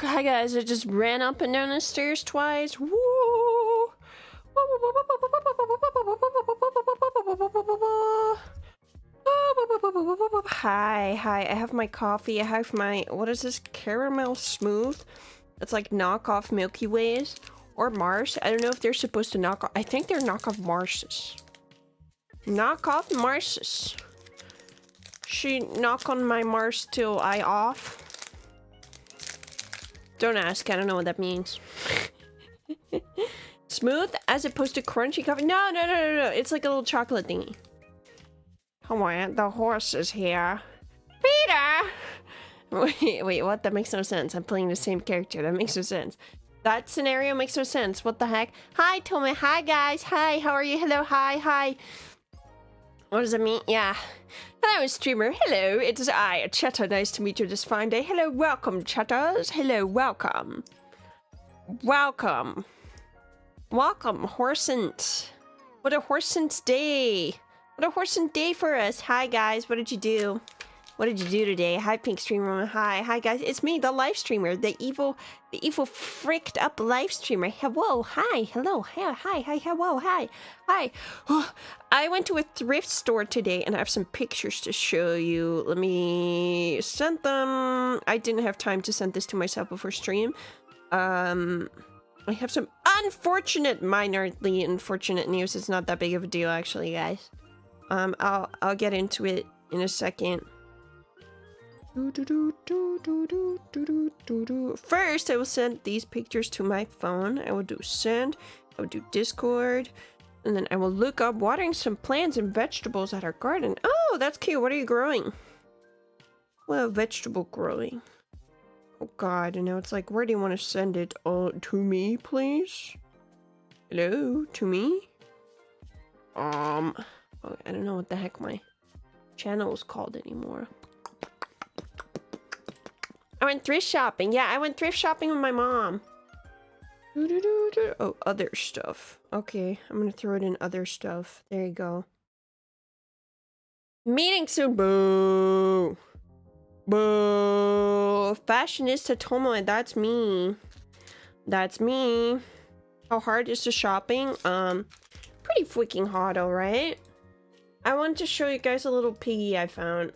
Hi guys, I just ran up and down the stairs twice. Woo! Hi, I have my coffee. I have my, what is this? Caramel smooth? It's like knockoff Milky Ways or Mars. I don't know if they're supposed to knock off. I think they're knockoff Marses. Knockoff Marses. She knock on my Mars till I off. Don't ask, I don't know what that means. Smooth as opposed to crunchy coffee. No. It's like a little chocolate thingy. Come on, the horse is here. Peter! Wait, what? That makes no sense. I'm playing the same character. That makes no sense. That scenario makes no sense. What the heck? Hi, Tomoe. Hi, guys. Hi, how are you? Hello, hi. What does that mean? Yeah. Hello, streamer. Hello, it is I, Chatter. Nice to meet you this fine day. Hello, welcome, chatters. Hello, welcome. Welcome, horsent. What a horsent day. What a horsent day for us. Hi, guys. What did you do? What did you do today? Hi, Pink Streamer. Hi, guys. It's me, the live streamer, the evil fricked up live streamer. Hewwo. Hi. Hello. Hi. Hewwo. Hi. I went to a thrift store today and I have some pictures to show you. Let me send them. I didn't have time to send this to myself before stream. I have some minorly unfortunate news. It's not that big of a deal, actually, guys. I'll get into it in a second. First, I will send these pictures to my phone. I will do send. I will do Discord. And then I will look up watering some plants and vegetables at our garden. Oh, that's cute. What are you growing? Well, vegetable growing. Oh god, and now it's like, where do you want to send it? To me, please? Hello? To me? Oh, I don't know what the heck my channel is called anymore. I went thrift shopping. Yeah, I went thrift shopping with my mom. Oh, other stuff. Okay, I'm gonna throw it in other stuff. There you go. Meeting soon. Boo. Boo. Fashionista Tomoe. That's me. That's me. How hard is the shopping? Pretty freaking hot, alright? I wanted to show you guys a little piggy I found.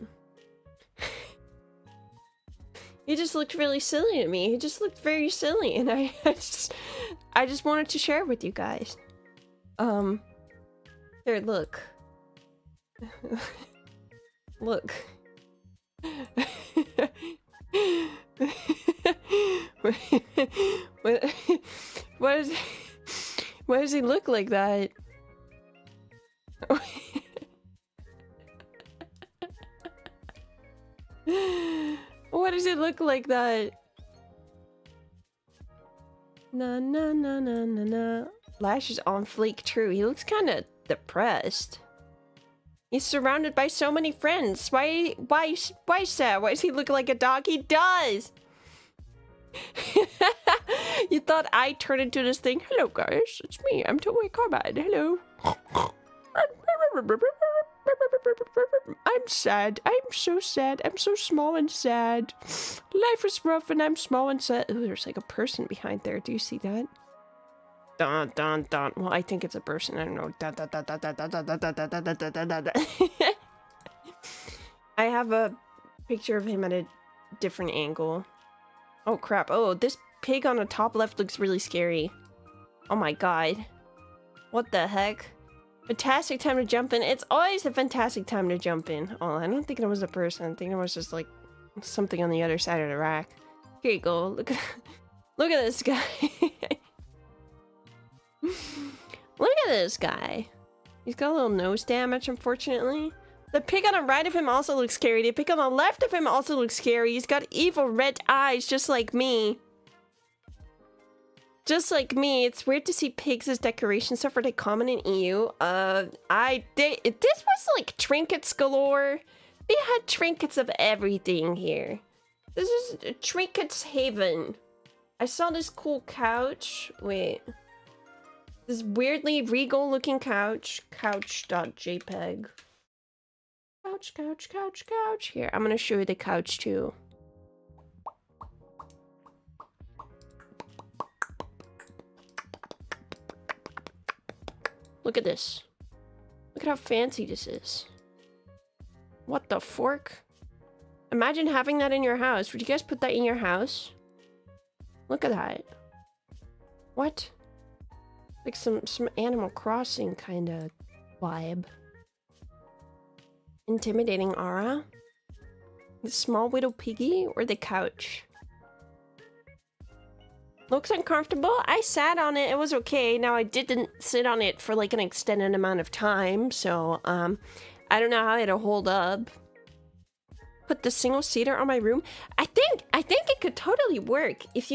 He just looked really silly to me. He just looked very silly, and I just wanted to share it with you guys. Here, look. Look. Why does he look like that? Why does it look like that? Na na na na na na. Lashes on fleek, true. He looks kind of depressed. He's surrounded by so many friends. Why sad? Why does he look like a dog? He does! You thought I turned into this thing? Hello guys, it's me. I'm Tomoe Carmine. Hello. I'm sad. I'm so sad. I'm so small and sad. Life is rough and I'm small and sad. Ooh, there's like a person behind there. Do you see that? Dun dun dun. Well, I think it's a person. I don't know. Dun, dun, dun, dun, dun, dun, dun, dun, dun, dun, dun, dun, dun. I have a picture of him at a different angle. Oh crap. Oh, this pig on the top left looks really scary. Oh my god. What the heck? Fantastic time to jump in. It's always a fantastic time to jump in. Oh, I don't think it was a person. I think it was just like something on the other side of the rack. Here you go. Look at this guy. Look at this guy. He's got a little nose damage, unfortunately. The pig on the right of him also looks scary. The pig on the left of him also looks scary. He's got evil red eyes, just like me. Just like me. It's weird to see pigs as decoration stuff. Are they common in EU? This was like trinkets galore. They had trinkets of everything here. This is a trinkets haven. I saw this cool couch. Wait. This weirdly regal looking couch. Couch.jpg. Couch, couch, couch, couch. Here, I'm gonna show you the couch too. Look at this. Look at how fancy this is. What the fork? Imagine having that in your house. Would you guys put that in your house? Look at that. What? Like some Animal Crossing kind of vibe. Intimidating aura. The small widow piggy or the couch? Looks uncomfortable. I sat on it. It was okay. Now I didn't sit on it for like an extended amount of time, so I don't know how it'll hold up. Put the single seater on my room. I think it could totally work if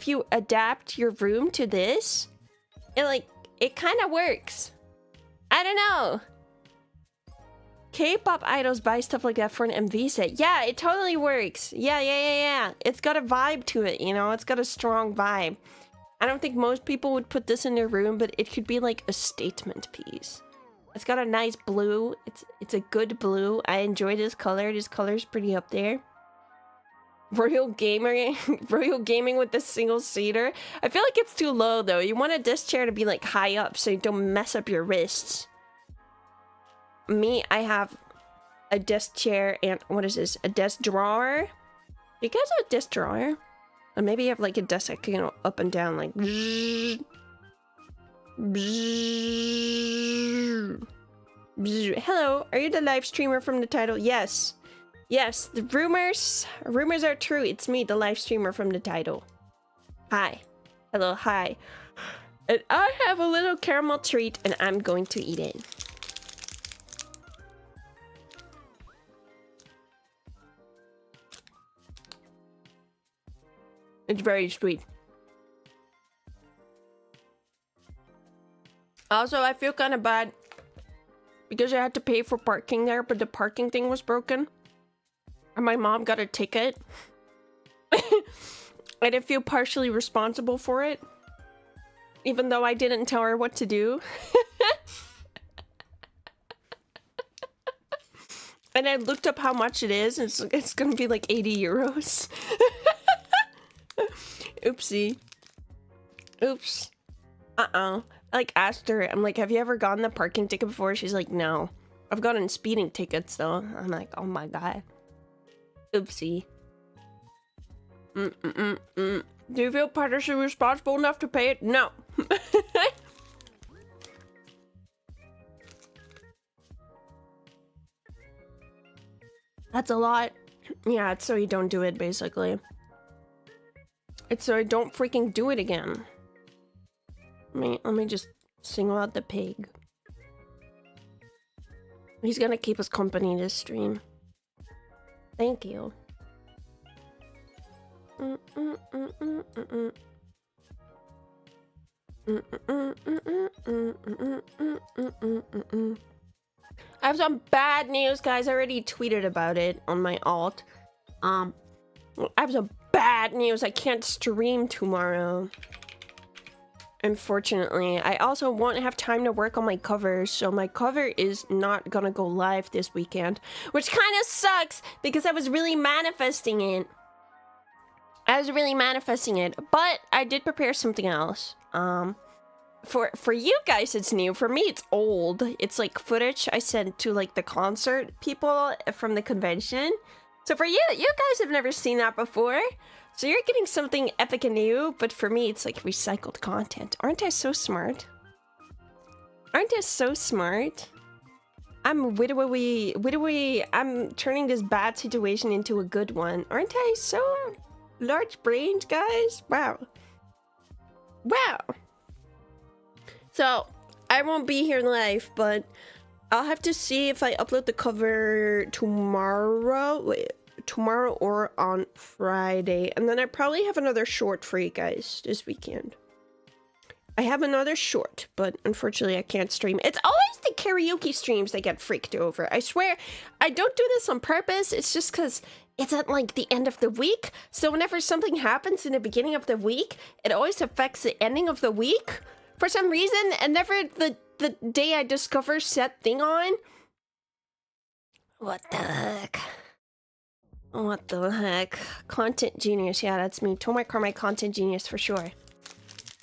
you adapt your room to this. It kind of works. I don't know. K-pop idols buy stuff like that for an MV set. Yeah, it totally works. Yeah. It's got a vibe to it, you know? It's got a strong vibe. I don't think most people would put this in their room, but it could be like a statement piece. It's got a nice blue. It's a good blue. I enjoy this color. This color's pretty up there. Royal gaming with the single seater. I feel like it's too low though. You want a desk chair to be like high up so you don't mess up your wrists. Me, I have a desk chair and what is this? A desk drawer? You guys have a desk drawer? Or maybe you have like a desk that can go up and down like bzzz, bzzz, bzzz. Hello, are you the live streamer from the title? Yes. Yes, the rumors are true. It's me, the live streamer from the title. Hi. Hello, hi. And I have a little caramel treat and I'm going to eat it. It's very sweet. Also, I feel kind of bad because I had to pay for parking there, but the parking thing was broken. And my mom got a ticket. I didn't feel partially responsible for it. Even though I didn't tell her what to do. And I looked up how much it is. And it's gonna be like 80 euros. Oopsie. Oops. I like asked her, I'm like, have you ever gotten the parking ticket before? She's like, no. I've gotten speeding tickets though. I'm like, oh my god. Oopsie. Do you feel partially responsible enough to pay it? No. That's a lot. Yeah, it's so you don't do it, basically. It's so I don't freaking do it again. Let me just single out the pig. He's gonna keep us company this stream. Thank you. I have some bad news, guys. I already tweeted about it on my alt. I have some bad news. I can't stream tomorrow. Unfortunately. I also won't have time to work on my cover, so my cover is not gonna go live this weekend, which kind of sucks because I was really manifesting it. But I did prepare something else. For you guys it's new. For me it's old. It's like footage I sent to like the concert people from the convention. So for you guys have never seen that before. So you're getting something epic and new, but for me it's like recycled content. Aren't I so smart? Aren't I so smart? I'm I'm turning this bad situation into a good one. Aren't I so large-brained, guys? Wow. Wow. So, I won't be here live, but I'll have to see if I upload the cover tomorrow. Tomorrow or on Friday. And then I probably have another short for you guys this weekend. I have another short, but unfortunately I can't stream. It's always the karaoke streams that get freaked over. I swear, I don't do this on purpose. It's just because it's at like the end of the week. So whenever something happens in the beginning of the week, it always affects the ending of the week. For some reason, and never the day I discover set thing on. What the heck? What the heck? Content genius. Yeah, that's me. Tomoe Carmine, content genius for sure.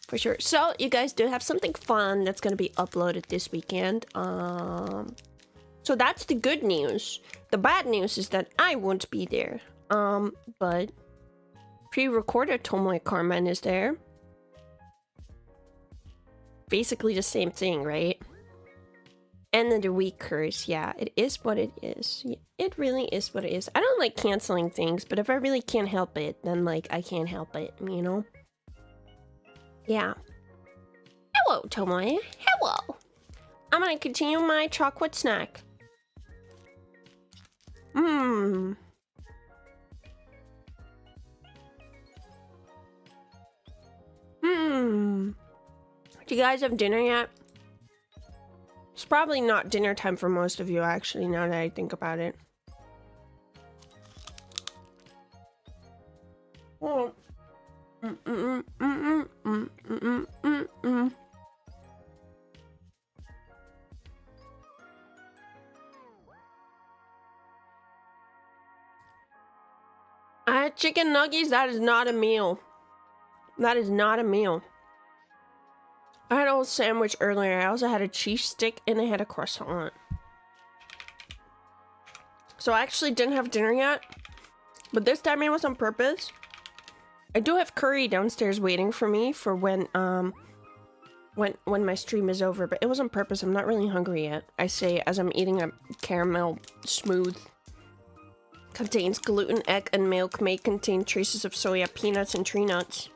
For sure. So, you guys do have something fun that's going to be uploaded this weekend. So that's the good news. The bad news is that I won't be there. But pre-recorded Tomoe Carmine is there. Basically the same thing, right? End of the week curse. Yeah, it is what it is. It really is what it is. I don't like canceling things, but if I really can't help it, then like I can't help it, you know? Yeah. Hello, Tomoe. Hello. I'm gonna continue my chocolate snack. Do you guys have dinner yet? It's probably not dinner time for most of you, actually, now that I think about it. Oh. I had chicken nuggets. That is not a meal. That is not a meal. I had a whole sandwich earlier. I also had a cheese stick and I had a croissant. So I actually didn't have dinner yet, but this time it was on purpose. I do have curry downstairs waiting for me for when my stream is over, but it was on purpose. I'm not really hungry yet. I say as I'm eating a caramel smooth. Contains gluten, egg, and milk. May contain traces of soya, peanuts, and tree nuts.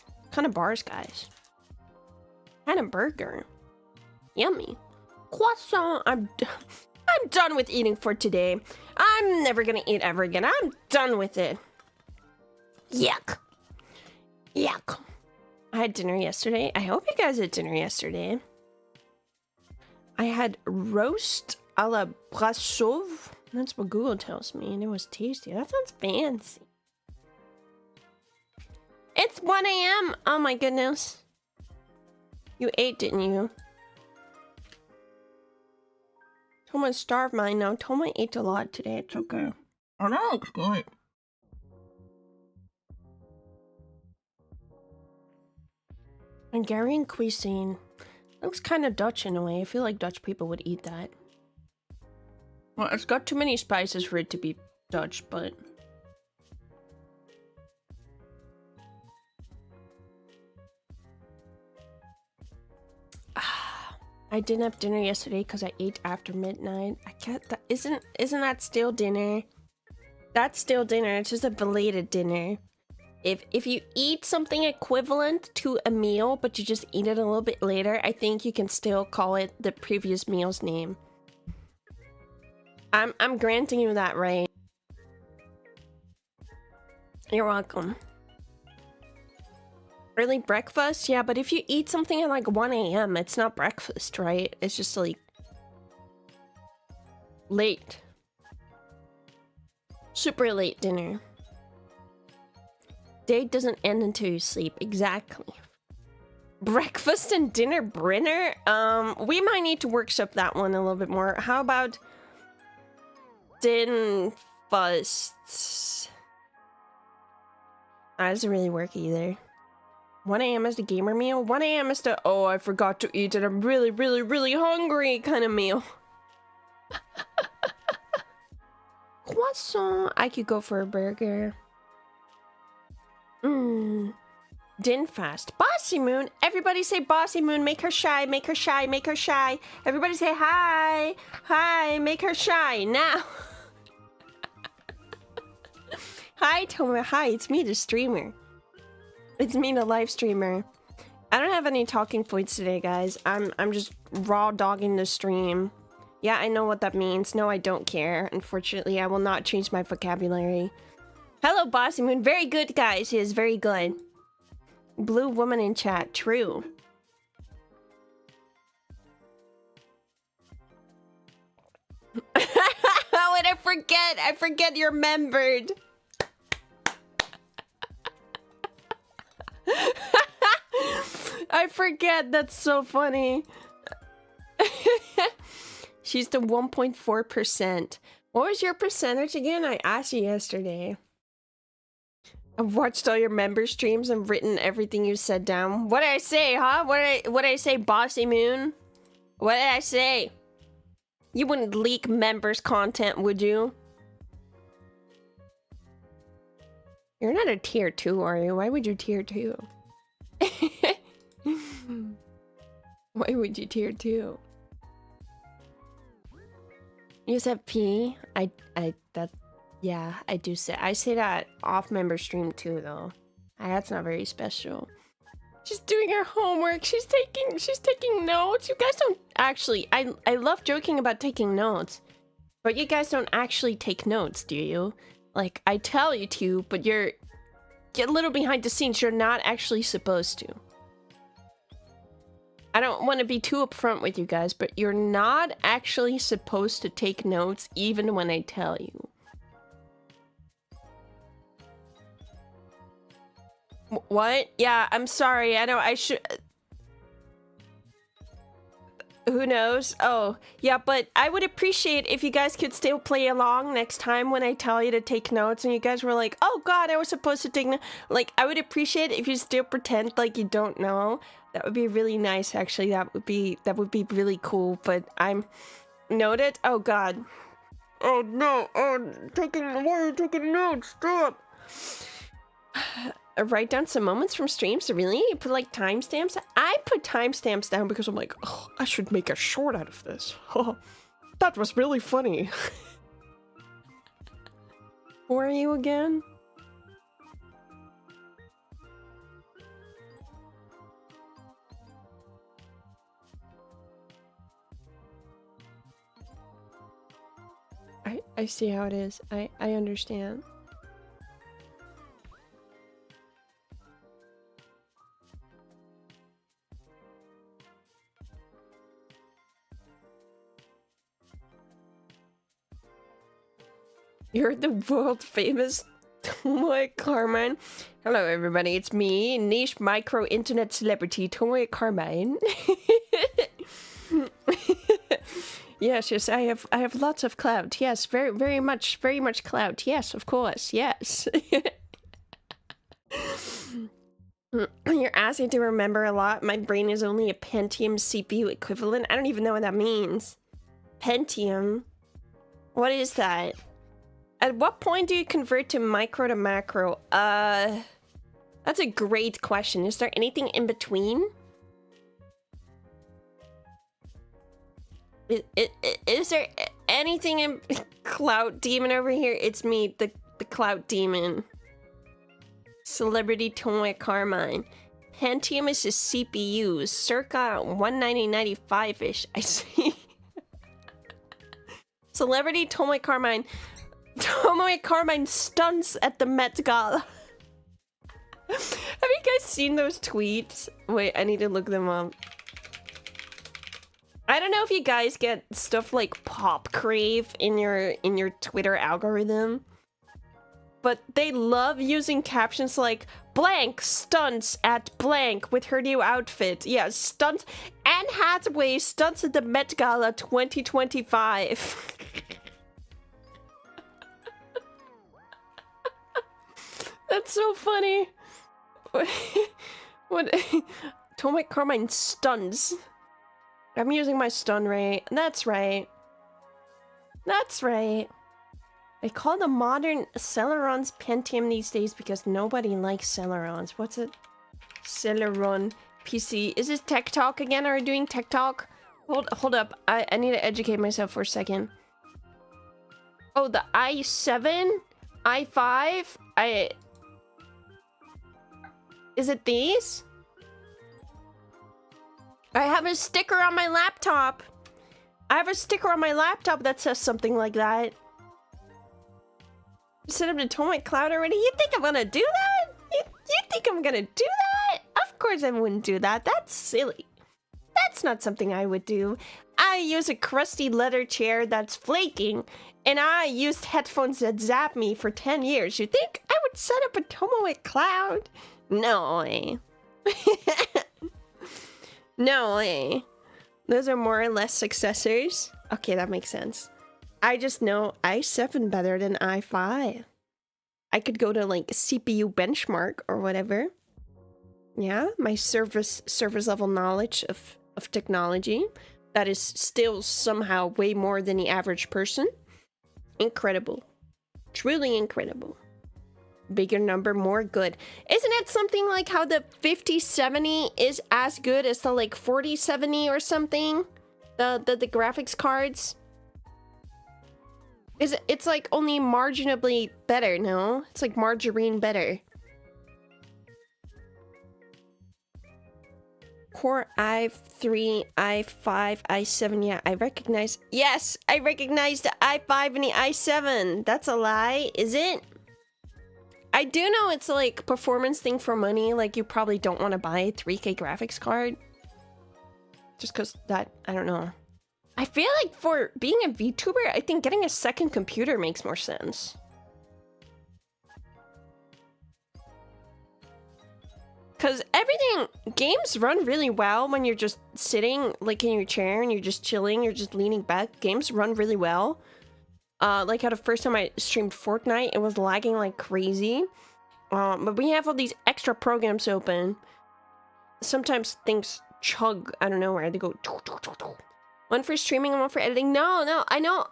What kind of bars, guys? And a burger. Yummy. Croissant. I'm done with eating for today. I'm never gonna eat ever again. I'm done with it. Yuck. Yuck. I had dinner yesterday. I hope you guys had dinner yesterday. I had roast a la Brasov. That's what Google tells me, and it was tasty. That sounds fancy. It's 1 a.m. Oh my goodness. You ate, didn't you? Tomoe starved mine now. Tomoe ate a lot today. It's okay. Oh, that looks good. Hungarian cuisine. Looks kind of Dutch in a way. I feel like Dutch people would eat that. Well, it's got too many spices for it to be Dutch, but... I didn't have dinner yesterday because I ate after midnight. I can't... Isn't that still dinner? That's still dinner. It's just a belated dinner. If you eat something equivalent to a meal, but you just eat it a little bit later, I think you can still call it the previous meal's name. I'm granting you that right. You're welcome. Early breakfast? Yeah, but if you eat something at like 1 a.m., it's not breakfast, right? It's just like... late. Super late dinner. Day doesn't end until you sleep. Exactly. Breakfast and dinner brinner? We might need to workshop that one a little bit more. How about... din fust? That doesn't really work either. 1 a.m. is the gamer meal. 1 a.m. is the, oh, I forgot to eat and I'm really, really, really hungry kind of meal. Croissant. I could go for a burger. Din fast. Bossy Moon. Everybody say Bossy Moon. Make her shy. Make her shy. Make her shy. Everybody say hi. Hi. Make her shy. Now. Hi, Tomoe. Hi, it's me, the streamer. It's me, the live streamer. I don't have any talking points today, guys. I'm just raw dogging the stream. Yeah, I know what that means. No, I don't care. Unfortunately, I will not change my vocabulary. Hello, Bossy Moon. Very good, guys. He is very good. Blue woman in chat. True. How would I forget? I forget you're membered. I forget. That's so funny. She's the 1.4%. What was your percentage again? I asked you yesterday. I've watched all your member streams and written everything you said down. What did I say, huh? What did I say, Bossy Moon? What did I say? You wouldn't leak members' content, would you? You're not a tier 2, are you? Why would you tier 2? Why would you tier 2? You said P? Yeah, I do say. I say that off member stream too, though. That's not very special. She's doing her homework. She's taking notes. You guys don't actually. I love joking about taking notes, but you guys don't actually take notes, do you? Like, I tell you to, but you're a little behind the scenes. You're not actually supposed to. I don't want to be too upfront with you guys, but you're not actually supposed to take notes even when I tell you. What? Yeah, I'm sorry. I know I should... Who knows? Oh, yeah, but I would appreciate if you guys could still play along next time when I tell you to take notes and you guys were like, oh god, I was supposed to take notes. Like, I would appreciate if you still pretend like you don't know. That would be really nice, actually. That would be really cool, but I'm... Noted? Oh god. Oh no, why are you taking notes? Stop! Write down some moments from streams? Really? You put like timestamps? I put timestamps down because I'm like, oh, I should make a short out of this. Oh, that was really funny. Who are you again? I see how it is. I understand. You're the world famous Tomoe Carmine. Hello everybody, it's me, niche micro internet celebrity Tomoe Carmine. Yes, I have lots of clout. Yes, very much clout. Yes, of course. Yes. You're asking to remember a lot. My brain is only a Pentium CPU equivalent. I don't even know what that means. Pentium? What is that? At what point do you convert to micro to macro? That's a great question. Is there anything in between? Is there anything in Clout Demon over here? It's me, the Clout Demon. Celebrity Tomoe Carmine. Pentium is a CPU, circa 190-95-ish. I see. Celebrity Tomoe Carmine. Tomoe Carmine stunts at the Met Gala. Have you guys seen those tweets? Wait, I need to look them up. I don't know if you guys get stuff like Pop Crave in your Twitter algorithm, but they love using captions like blank stunts at blank with her new outfit. Yeah, stunts. Anne Hathaway stunts at the Met Gala 2025. That's so funny. What? Tomoe Carmine stuns. I'm using my stun rate. That's right. That's right. They call the modern Celerons Pentium these days because nobody likes Celerons. What's it? Celeron PC. Is this Tech Talk again? Are we doing Tech Talk? Hold up. I need to educate myself for a second. Oh, the i7? i5? Is it these? I have a sticker on my laptop. I have a sticker on my laptop that says something like that. Set up to Tomoe Cloud already? You think I'm gonna do that? You think I'm gonna do that? Of course I wouldn't do that. That's silly. That's not something I would do. I use a crusty leather chair that's flaking, and I used headphones that zap me for 10 years. You think I would set up a Tomoe Cloud? No way. No way. Those are more or less successors. Okay, that makes sense. I just know i7 better than i5. I could go to like CPU benchmark or whatever. Yeah, my surface level knowledge of technology. That is still somehow way more than the average person. Incredible. Truly incredible. Bigger number, more good. Isn't it something like how the 5070 is as good as the like 4070 or something? The graphics cards? It's like only marginally better, no? It's like margarine better. Core i3, i5, i7. Yeah, I recognize. Yes, I recognize the i5 and the i7. That's a lie, is it? I do know it's like performance thing for money. Like you probably don't want to buy a 3K graphics card. Just because that, I don't know. I feel like for being a VTuber, I think getting a second computer makes more sense. Because games run really well when you're just sitting like in your chair and you're just chilling, you're just leaning back. Games run really well. Like how the first time I streamed Fortnite, it was lagging like crazy. But we have all these extra programs open. Sometimes things chug, I don't know where they go. One for streaming and one for editing. No, I know.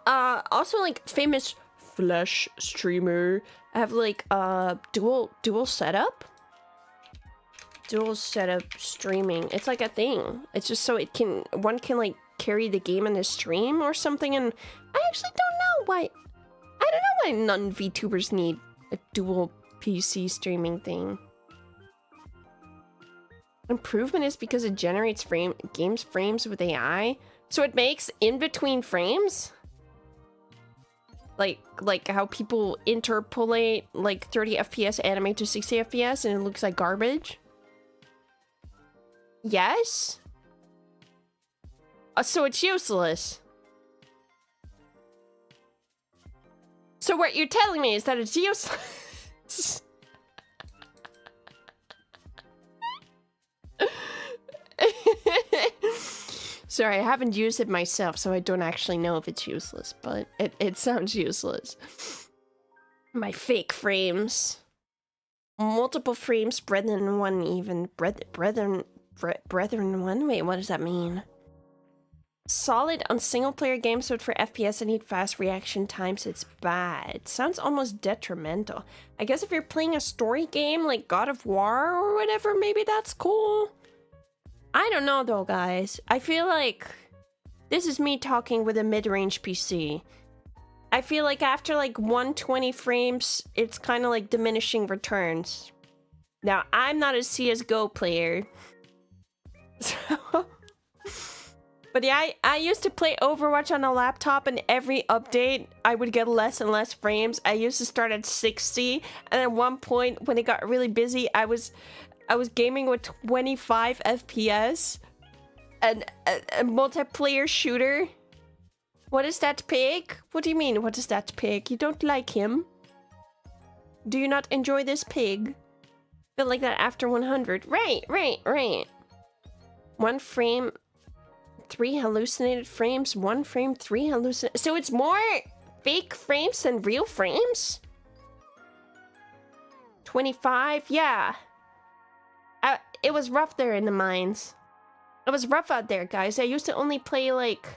Also like famous Flash streamer. I have like dual setup. Dual setup streaming. It's like a thing. It's just so one can like carry the game in the stream or something, and I actually don't know why. I don't know why non-VTubers need a dual PC streaming thing. Improvement is because it generates games frames with AI, so it makes in between frames. Like how people interpolate like 30 FPS anime to 60 FPS and it looks like garbage. Yes? So it's useless. So what you're telling me is that it's useless. Sorry, I haven't used it myself, so I don't actually know if it's useless, but it sounds useless. My fake frames. multiple frames, brethren one even. Brethren one? Wait, what does that mean? Solid on single player games, but for FPS I need fast reaction times. It's bad. Sounds almost detrimental. I guess if you're playing a story game like God of War or whatever, maybe that's cool. I don't know though, guys. I feel like this is me talking with a mid-range PC. I feel like after like 120 frames, it's kind of like diminishing returns. Now, I'm not a CSGO player. So... But yeah, I used to play Overwatch on a laptop, and every update, I would get less and less frames. I used to start at 60, and at one point, when it got really busy, I was gaming with 25 FPS. And a multiplayer shooter. What is that pig? What do you mean, what is that pig? You don't like him? Do you not enjoy this pig? Feel like that after 100. Right. 1 frame... 3 hallucinated frames, 1 frame, 3 hallucinated. So it's more fake frames than real frames? 25, yeah. It was rough there in the mines. It was rough out there, guys. I used to only play like...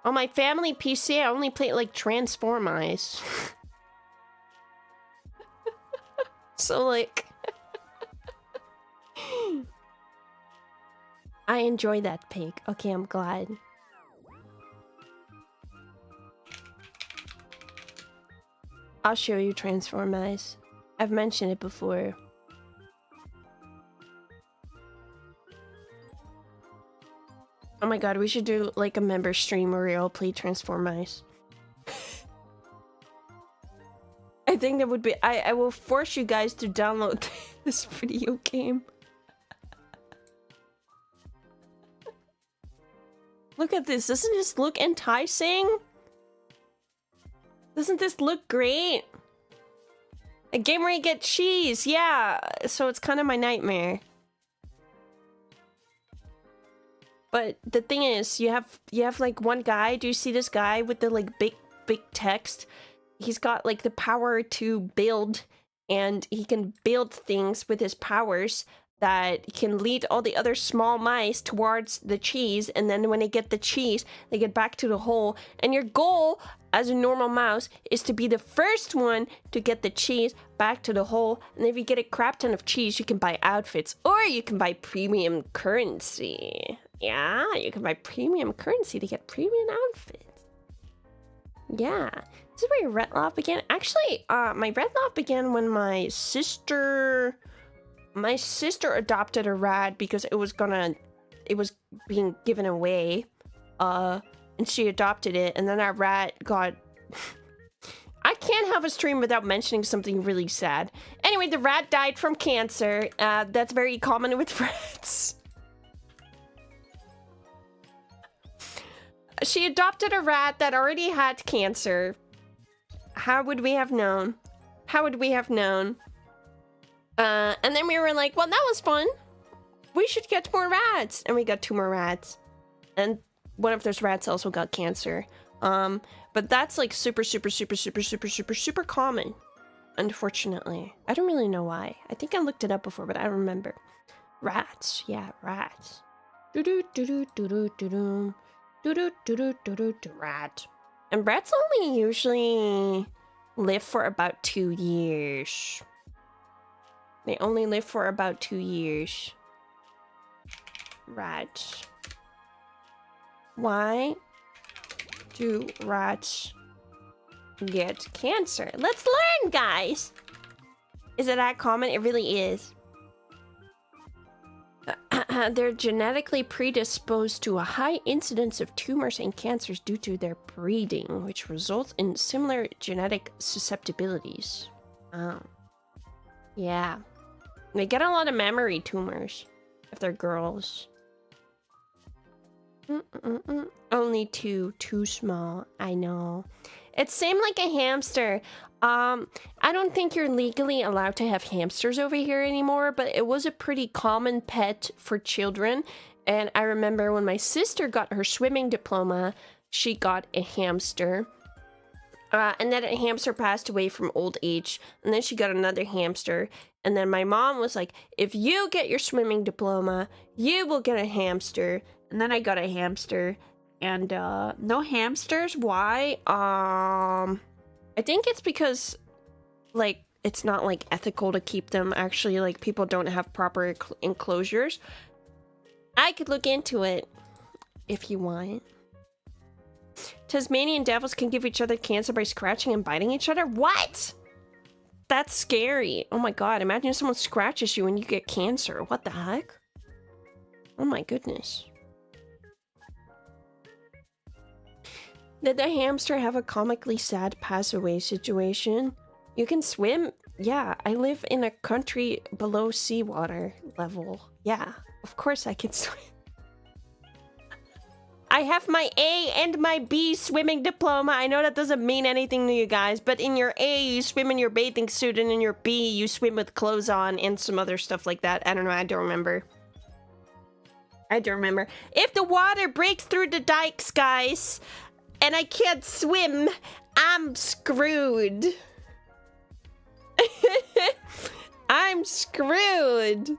On my family PC, I only played like Transform Eyes. So like... I enjoy that pig. Okay, I'm glad. I'll show you Transform Eyes. I've mentioned it before. Oh my god, we should do like a member stream where we all play Transform Eyes. I think that would be... I will force you guys to download this video game. Look at this. Doesn't this look enticing? Doesn't this look great? A game where you get cheese. Yeah. So it's kind of my nightmare. But the thing is, you have like one guy. Do you see this guy with the like big text? He's got like the power to build, and he can build things with his powers that can lead all the other small mice towards the cheese, and then when they get the cheese, they get back to the hole. And your goal as a normal mouse is to be the first one to get the cheese back to the hole. And if you get a crap ton of cheese, you can buy outfits, or you can buy premium currency. Yeah, you can buy premium currency to get premium outfits. Yeah. This is where your red love began. Actually, my red love began when my sister adopted a rat because it was being given away, and she adopted it, and then our rat got... I can't have a stream without mentioning something really sad. Anyway, the rat died from cancer. That's very common with rats. She adopted a rat that already had cancer. How would we have known? How would we have known? And then we were like, well, that was fun. We should get more rats. And we got 2 more rats. And one of those rats also got cancer. But that's like super common. Unfortunately. I don't really know why. I think I looked it up before, but I don't remember. Rats. Yeah, rats. Rat. And rats only usually live for about 2 years. They only live for about 2 years. Rats. Why do rats get cancer? Let's learn, guys! Is it that common? It really is. They're genetically predisposed to a high incidence of tumors and cancers due to their breeding, which results in similar genetic susceptibilities. Oh. Yeah. They get a lot of memory tumors if they're girls. Only 2, too small. I know. It's same like a hamster. I don't think you're legally allowed to have hamsters over here anymore, but it was a pretty common pet for children. And I remember when my sister got her swimming diploma, she got a hamster. And then a hamster passed away from old age. And then she got another hamster. And then my mom was like, if you get your swimming diploma, you will get a hamster. And then I got a hamster. And no hamsters? Why? I think it's because, like, it's not, like, ethical to keep them. Actually, like, people don't have proper enclosures. I could look into it if you want. Tasmanian devils can give each other cancer by scratching and biting each other? What? That's scary. Oh my god, imagine if someone scratches you and you get cancer. What the heck? Oh my goodness. Did the hamster have a comically sad pass away situation? You can swim? Yeah, I live in a country below seawater level. Yeah, of course I can swim. I have my A and my B swimming diploma. I know that doesn't mean anything to you guys, but in your A, you swim in your bathing suit, and in your B, you swim with clothes on and some other stuff like that. I don't know, I don't remember. I don't remember. If the water breaks through the dikes, guys, and I can't swim, I'm screwed. I'm screwed.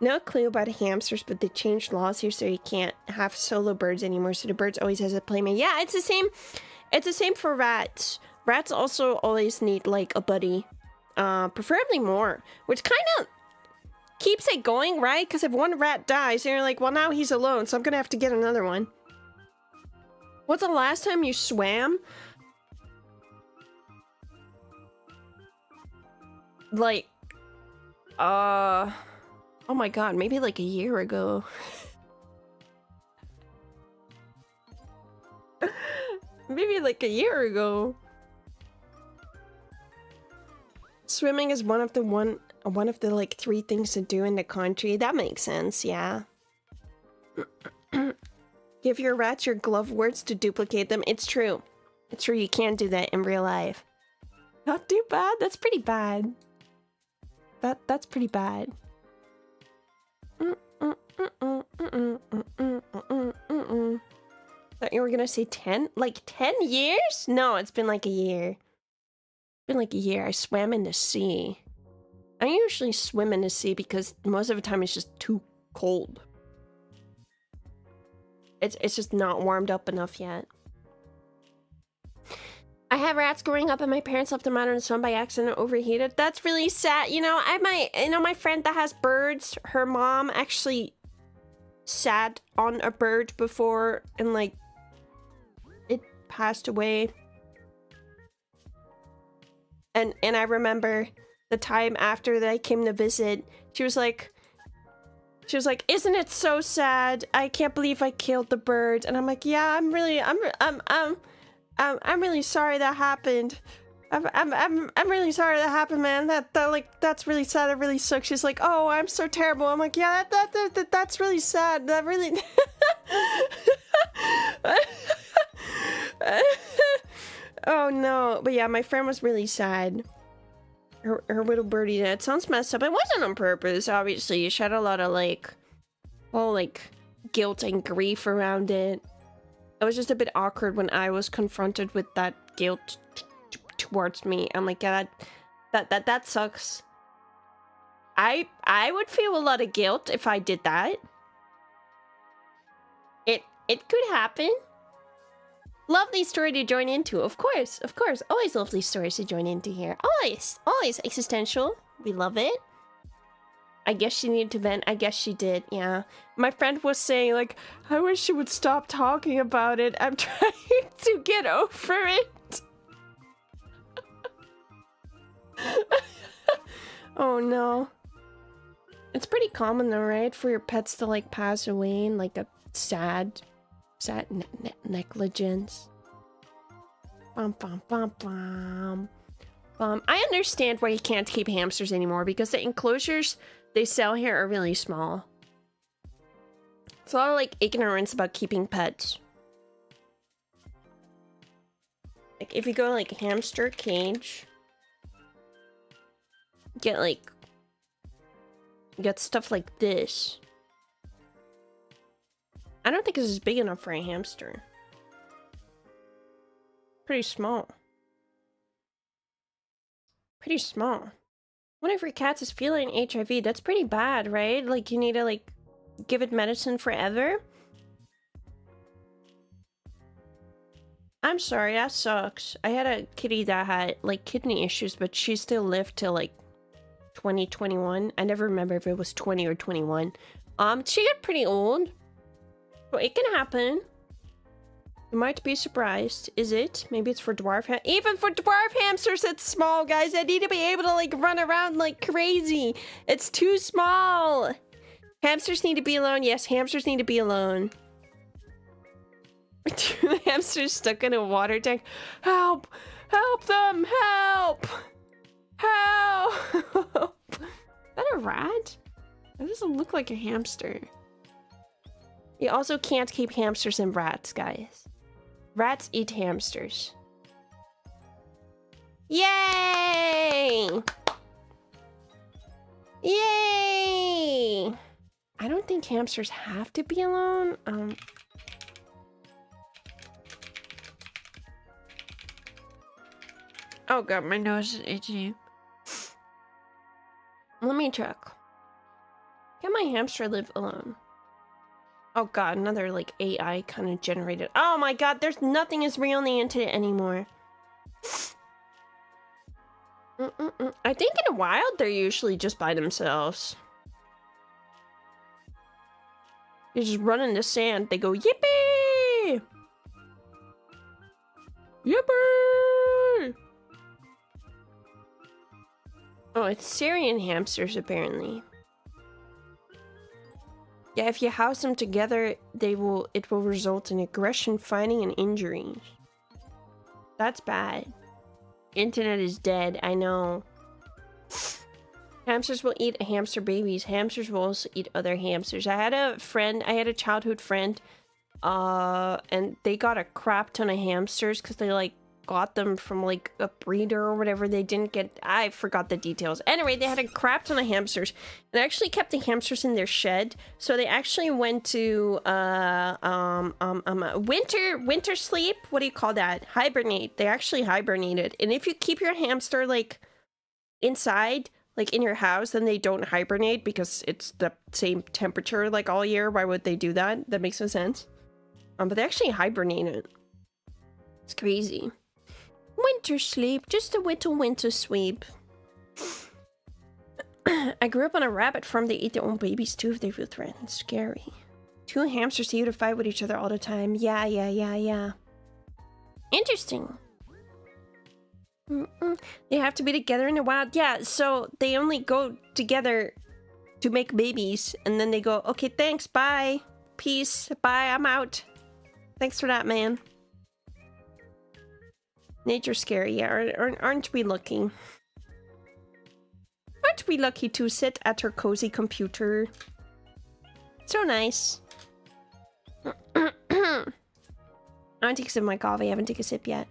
No clue about hamsters, but they changed laws here so you can't have solo birds anymore, so the birds always has a playmate. Yeah, it's the same for rats. Rats also always need like a buddy, preferably more, which kind of keeps it going, right? Because if one rat dies, then you're like, well, now he's alone, so I'm gonna have to get another one. What's the last time you swam? Like, oh my god, maybe like a year ago. Maybe like a year ago. Swimming is one of the like 3 things to do in the country. That makes sense, yeah. Give your rats your glove words to duplicate them. It's true. It's true, you can do that in real life. Not too bad. That's pretty bad. That's pretty bad. Thought you were gonna say 10? Like 10 years? No, it's been like a year. It's been like a year. I swam in the sea. I usually swim in the sea because most of the time it's just too cold. It's just not warmed up enough yet. I had rats growing up and my parents left them out on the sun by accident, overheated. That's really sad. You know, my friend that has birds, her mom actually sat on a bird before and like it passed away. And I remember the time after that I came to visit, she was like, isn't it so sad? I can't believe I killed the bird. And I'm like, yeah, I'm really sorry that happened. I'm really sorry that happened, man. That's really sad. It really sucks. She's like, oh, I'm so terrible. I'm like, yeah, that's really sad. That really. Oh no, but yeah, my friend was really sad. Her little birdie died. It sounds messed up. It wasn't on purpose, obviously. She had a lot of like guilt and grief around it. It was just a bit awkward when I was confronted with that guilt towards me. I'm like, yeah, that sucks. I would feel a lot of guilt if I did that. It could happen. Lovely story to join into, of course. Always lovely stories to join into here. Always existential. We love it. I guess she needed to vent. I guess she did, yeah. My friend was saying, like, I wish she would stop talking about it. I'm trying to get over it. Oh no. It's pretty common though, right? For your pets to like pass away in like a sad negligence. Bum, bum, bum, bum. I understand why you can't keep hamsters anymore because the enclosures they sell here are really small. It's a lot of like ignorance about keeping pets. Like if you go to like hamster cage, get stuff like this. I don't think this is big enough for a hamster. Pretty small. Pretty small. One of your cats is feeling HIV. That's pretty bad, right? Like, you need to, like, give it medicine forever? I'm sorry, that sucks. I had a kitty that had, like, kidney issues, but she still lived till, like, 2021. I never remember if it was 20 or 21. She got pretty old. So it can happen. You might be surprised. Is it? Maybe it's for dwarf even for dwarf hamsters, it's small, guys. I need to be able to, like, run around like crazy. It's too small. Hamsters need to be alone. Yes, hamsters need to be alone. Two hamsters stuck in a water tank. Help! Help them! Help! Help! Is that a rat? That doesn't look like a hamster. You also can't keep hamsters and rats, guys. Rats eat hamsters. Yay! Yay! I don't think hamsters have to be alone. Oh god, my nose is itchy. Let me check. Can my hamster live alone? Oh god, another like AI kind of generated. Oh my god, there's nothing is real on the internet anymore. I think in the wild they're usually just by themselves. They just run in the sand. They go yippee! Yippee! Oh, it's Syrian hamsters apparently. Yeah, if you house them together, it will result in aggression, fighting, and injuries. That's bad. Internet is dead, I know. Hamsters will eat hamster babies. Hamsters will also eat other hamsters. I had a childhood friend, and they got a crap ton of hamsters because they, like, got them from, like, a breeder or whatever. They didn't get... I forgot the details. Anyway, they had a crap ton of hamsters. They actually kept the hamsters in their shed. So they actually went to, winter sleep? What do you call that? Hibernate. They actually hibernated. And if you keep your hamster, like, inside, like, in your house, then they don't hibernate because it's the same temperature, like, all year. Why would they do that? That makes no sense. But they actually hibernated. It's crazy. Winter sleep, just a little winter sleep. I grew up on a rabbit farm. They eat their own babies too if they feel threatened. Scary. Two hamsters seem to fight with each other all the time. Yeah. Interesting. They have to be together in the wild. Yeah, so they only go together to make babies. And then they go, okay, thanks, bye. Peace, bye, I'm out. Thanks for that, man. Nature's scary, yeah. Aren't we lucky? Aren't we lucky to sit at our cozy computer? So nice. I want to take a sip of my coffee. I haven't taken a sip yet.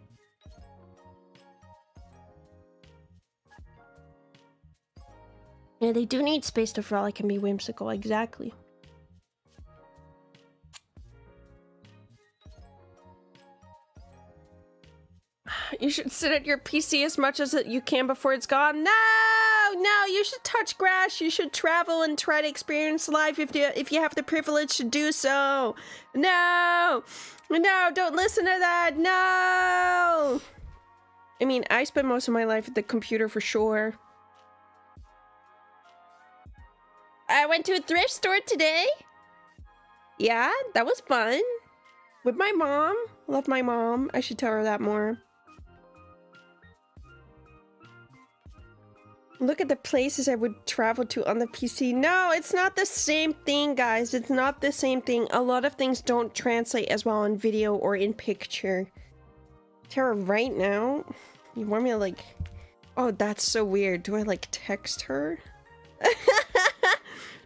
Yeah, they do need space to frolic and be whimsical. Exactly. You should sit at your PC as much as you can before it's gone. No, you should touch grass. You should travel and try to experience life if you have the privilege to do so. No, don't listen to that. No. I mean, I spend most of my life at the computer for sure. I went to a thrift store today. Yeah, that was fun. With my mom. Love my mom. I should tell her that more. Look at the places I would travel to on the PC. No, it's not the same thing, guys. It's not the same thing. A lot of things don't translate as well on video or in picture. Tara, right now? You want me to, like... Oh, that's so weird. Do I, like, text her?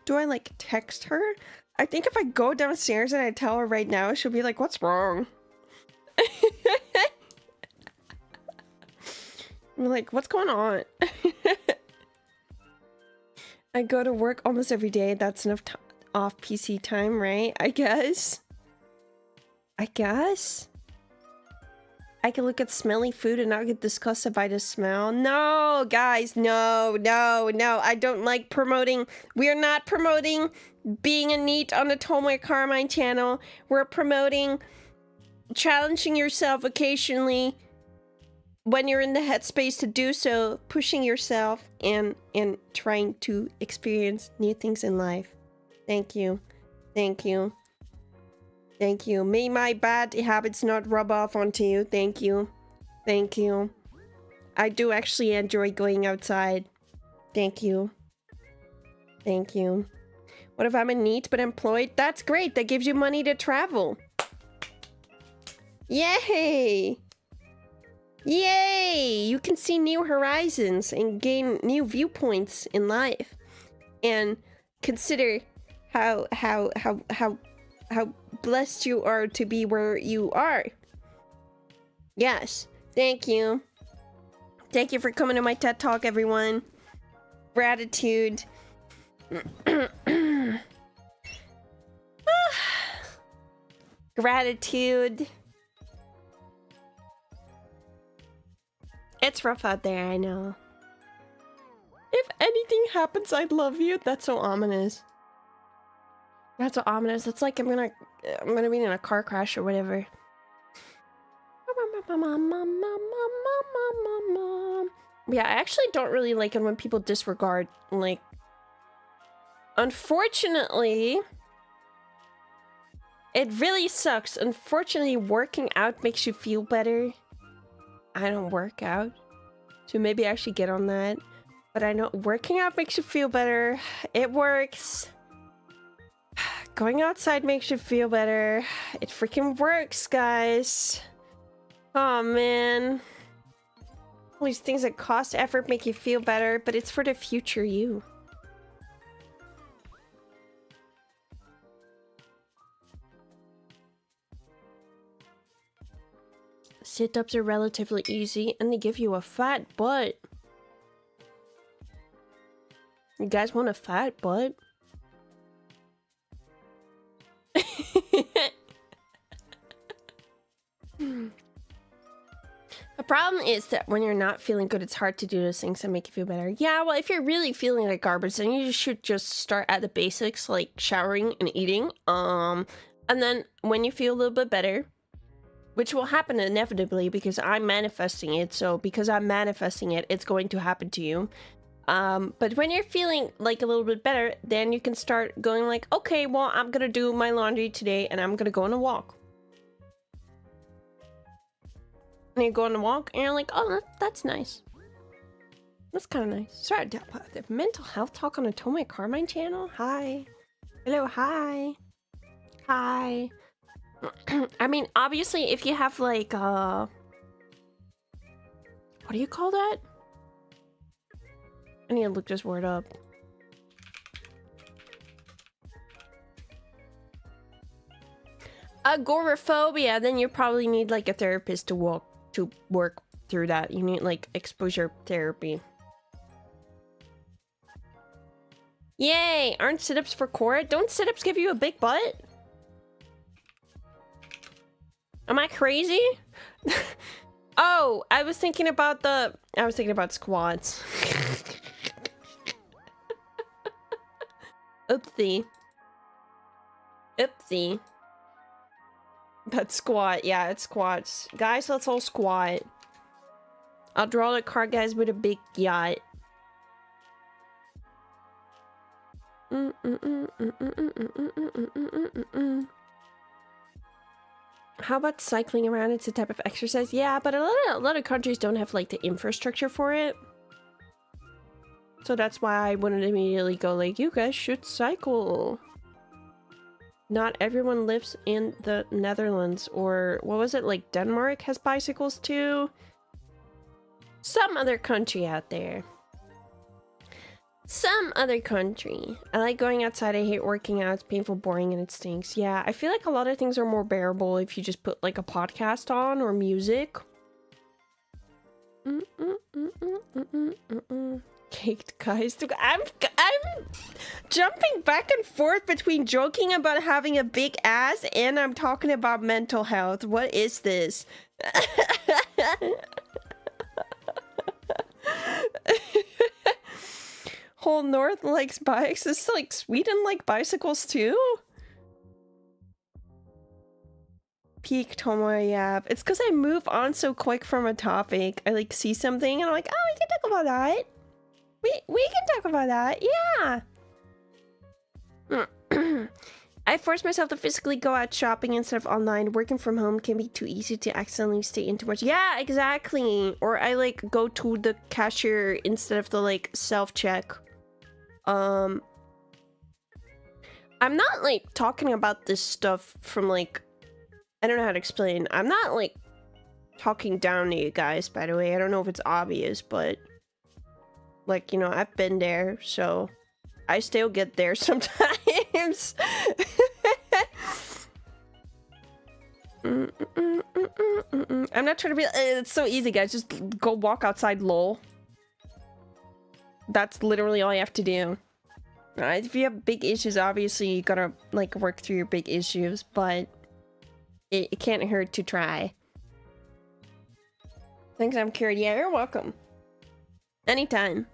Do I, like, text her? I think if I go downstairs and I tell her right now, she'll be like, what's wrong? I'm like, what's going on? I go to work almost every day. That's enough off PC time, right? I guess. I guess. I can look at smelly food and not get disgusted by the smell. No, guys, no. I don't like promoting. We are not promoting being a NEET on the Tomoe Carmine channel. We're promoting challenging yourself occasionally when you're in the headspace to do so, pushing yourself and trying to experience new things in life. Thank you. Thank you. Thank you. May my bad habits not rub off onto you. Thank you. Thank you. I do actually enjoy going outside. Thank you. Thank you. What if I'm a NEET but employed? That's great. That gives you money to travel. Yay! Yay! You can see new horizons and gain new viewpoints in life. And consider how blessed you are to be where you are. Yes. Thank you. Thank you for coming to my TED Talk, everyone. Gratitude. Gratitude. It's rough out there, I know. If anything happens, I'd love you. That's so ominous. That's so ominous. It's like I'm gonna be in a car crash or whatever. Yeah, I actually don't really like it when people disregard, like... Unfortunately... It really sucks. Unfortunately, working out makes you feel better. I don't work out. So maybe I should get on that. But I know working out makes you feel better. It works. Going outside makes you feel better. It freaking works, guys. Oh, man. All these things that cost effort make you feel better, but it's for the future you. Sit-ups are relatively easy, and they give you a fat butt. You guys want a fat butt? The problem is that when you're not feeling good, it's hard to do those things that make you feel better. Yeah, well, if you're really feeling like garbage, then you should just start at the basics, like showering and eating. And then when you feel a little bit better, which will happen inevitably because I'm manifesting it. So because I'm manifesting it, it's going to happen to you. But when you're feeling like a little bit better, then you can start going like, okay, well, I'm gonna do my laundry today and I'm gonna go on a walk. And you go on a walk and you're like, oh, that's nice. That's kind of nice. Sorry, the mental health talk on the Tomoe Carmine channel? Hi. Hello, hi. Hi. I mean, obviously, if you have like, what do you call that? I need to look this word up. Agoraphobia, then you probably need like a therapist to work through that. You need like exposure therapy. Yay! Aren't sit-ups for core? Don't sit-ups give you a big butt? Am I crazy? Oh, I was thinking about squats. Oopsie. Oopsie. That's squat. Yeah, it's squats. Guys, let's all squat. I'll draw the card guys with a big yacht. How about cycling around? It's a type of exercise. Yeah, but a lot of countries don't have like the infrastructure for it. So that's why I wouldn't immediately go like, you guys should cycle. Not everyone lives in the Netherlands, or what was it, like Denmark has bicycles too? Some other country out there. Some other country. I like going outside. I hate working out. It's painful, boring, and it stinks. Yeah, I feel like a lot of things are more bearable if you just put like a podcast on or music. Caked guys. I'm jumping back and forth between joking about having a big ass and I'm talking about mental health. What is this? Whole North likes bikes. Is like Sweden like bicycles too? Peak Tomoe, yeah. It's because I move on so quick from a topic. I like see something and I'm like, oh, we can talk about that. We can talk about that, yeah. I force myself to physically go out shopping instead of online. Working from home can be too easy to accidentally stay in too much. Yeah, exactly. Or I like go to the cashier instead of the like self-check. I'm not like talking about this stuff from like, I don't know how to explain. I'm not like talking down to you guys, by the way. I don't know if it's obvious, but like, you know, I've been there, so I still get there sometimes. I'm not trying to be, it's so easy, guys. Just go walk outside, lol. That's literally all you have to do. If you have big issues, obviously you gotta like work through your big issues, but it can't hurt to try. Thanks, I'm cured. Yeah, you're welcome. Anytime.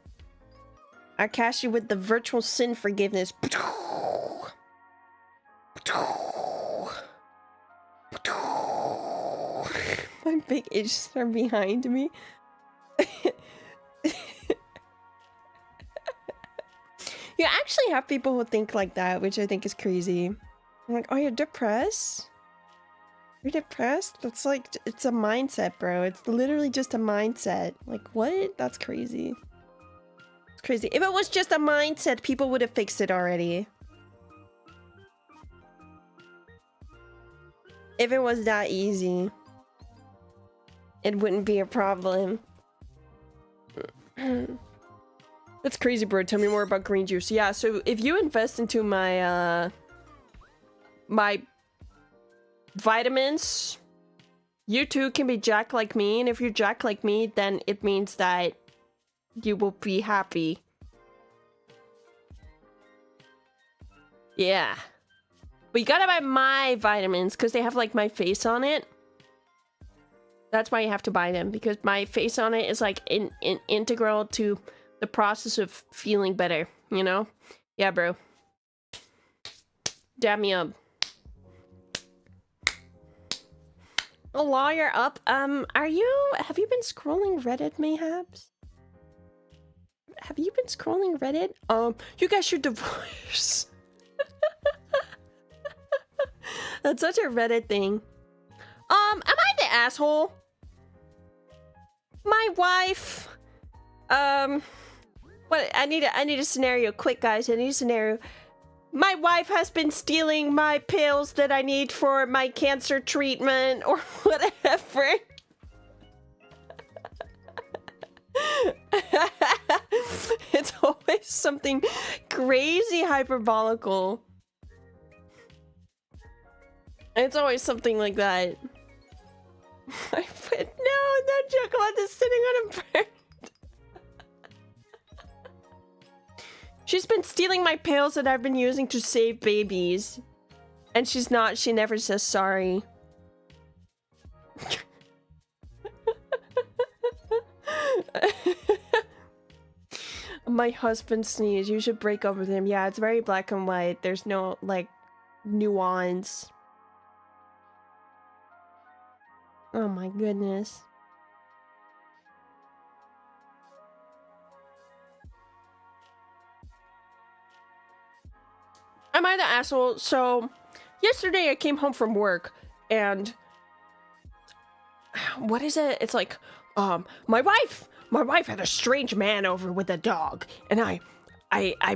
I cast you with the virtual sin forgiveness. My big issues are behind me. You actually have people who think like that, which I think is crazy. I'm like, oh, you're depressed? You're depressed? That's like, it's a mindset, bro. It's literally just a mindset. Like, what? That's crazy. It's crazy. If it was just a mindset, people would have fixed it already. If it was that easy, it wouldn't be a problem. That's crazy, bro. Tell me more about green juice. Yeah, so if you invest into my, my vitamins, you too can be jacked like me. And if you're jacked like me, then it means that you will be happy. Yeah. But you gotta buy my vitamins because they have like my face on it. That's why you have to buy them, because my face on it is like integral to the process of feeling better, you know? Yeah, bro. Dab me up. A lawyer up. Have you been scrolling Reddit, mayhaps? Have you been scrolling Reddit? You guys should divorce. That's such a Reddit thing. Am I the asshole? My wife. What? I need a scenario. Quick, guys. I need a scenario. My wife has been stealing my pills that I need for my cancer treatment or whatever. It's always something crazy hyperbolical. It's always something like that. No, don't joke about this sitting on a bird. She's been stealing my pills that I've been using to save babies. And she never says sorry. My husband sneezed. You should break up with him. Yeah, it's very black and white. There's no, like, nuance. Oh my goodness. Am I the asshole? So, yesterday I came home from work, and what is it? It's like, my wife had a strange man over with a dog, and I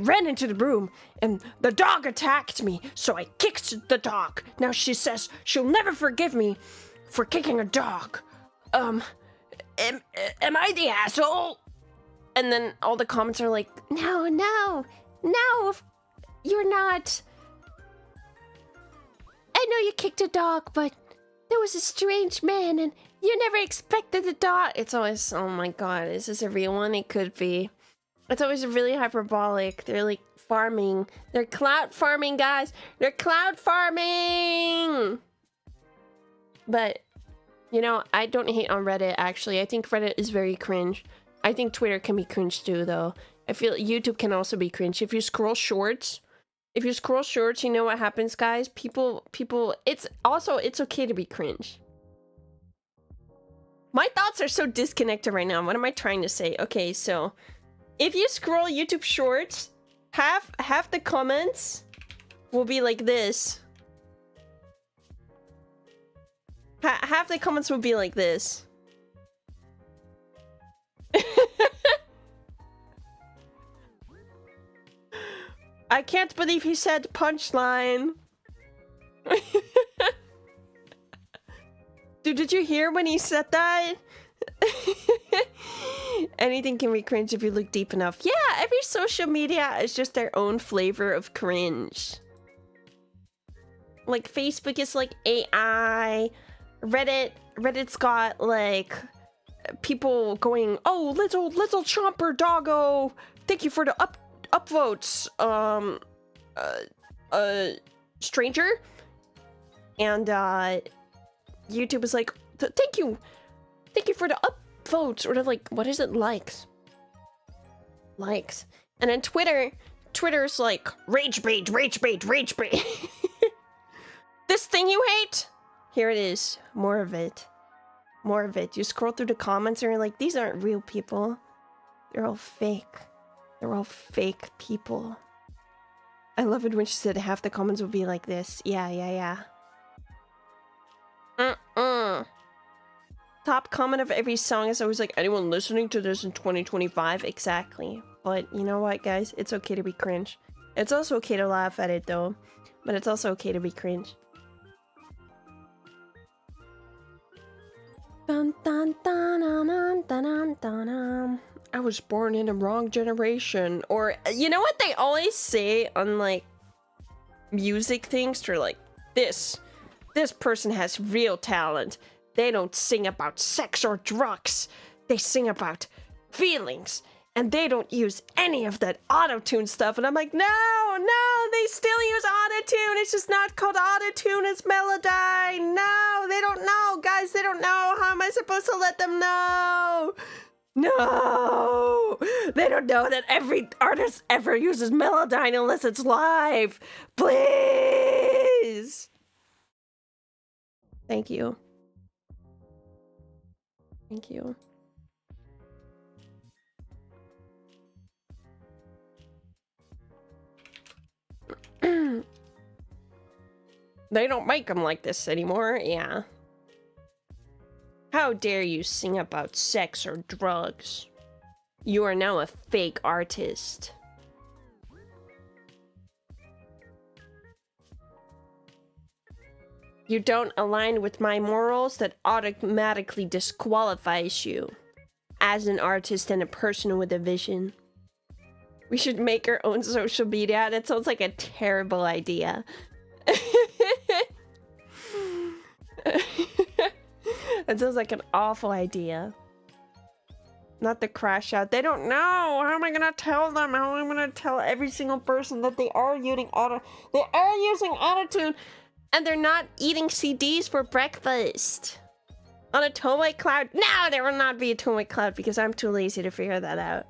ran into the room, and the dog attacked me, so I kicked the dog. Now she says she'll never forgive me for kicking a dog. Am I the asshole? And then all the comments are like, no, you're not. I know you kicked a dog, but there was a strange man and you never expected the dog. It's always, oh my god, is this a real one? It could be. It's always really hyperbolic. They're like farming. They're cloud farming, guys. They're cloud farming. But, you know, I don't hate on Reddit, actually. I think Reddit is very cringe. I think Twitter can be cringe too, though. I feel YouTube can also be cringe. If you scroll shorts, you know what happens, guys? People, it's okay to be cringe. My thoughts are so disconnected right now. What am I trying to say? Okay, so if you scroll YouTube shorts, half the comments will be like this. Half the comments will be like this. I can't believe he said punchline. Dude, did you hear when he said that? Anything can be cringe if you look deep enough. Yeah, every social media is just their own flavor of cringe. Like Facebook is like AI. Reddit's got like people going, oh, little chomper doggo, thank you for the upvotes, stranger. And YouTube is like, thank you for the upvotes, or they're like, what is it, likes. And then Twitter's like, rage bait. This thing you hate, here it is, more of it. You scroll through the comments and you're like, these aren't real people, they're all fake people. I love it when she said half the comments will be like this. Yeah. Top comment of every song is always like, anyone listening to this in 2025? Exactly. But you know what, guys? It's okay to be cringe. It's also okay to laugh at it, though. But it's also okay to be cringe. Dun, dun, dun, dun, dun, dun, dun, dun. I was born in the wrong generation. Or, you know what they always say on, like, music things? They're like, this person has real talent. They don't sing about sex or drugs. They sing about feelings. And they don't use any of that auto-tune stuff. And I'm like, no, they still use auto-tune. It's just not called auto-tune, it's Melodyne. No, they don't know, guys, they don't know. How am I supposed to let them know? No, they don't know that every artist ever uses Melodyne unless it's live. Please. Thank you. They don't make them like this anymore, yeah. How dare you sing about sex or drugs? You are now a fake artist. You don't align with my morals, that automatically disqualifies you as an artist and a person with a vision. We should make our own social media. That sounds like a terrible idea. That sounds like an awful idea. Not the crash out. They don't know. How am I gonna tell them? How am I gonna tell every single person that they are using autotune, and they're not eating CDs for breakfast on a Tomoe cloud? No, there will not be a Tomoe cloud because I'm too lazy to figure that out.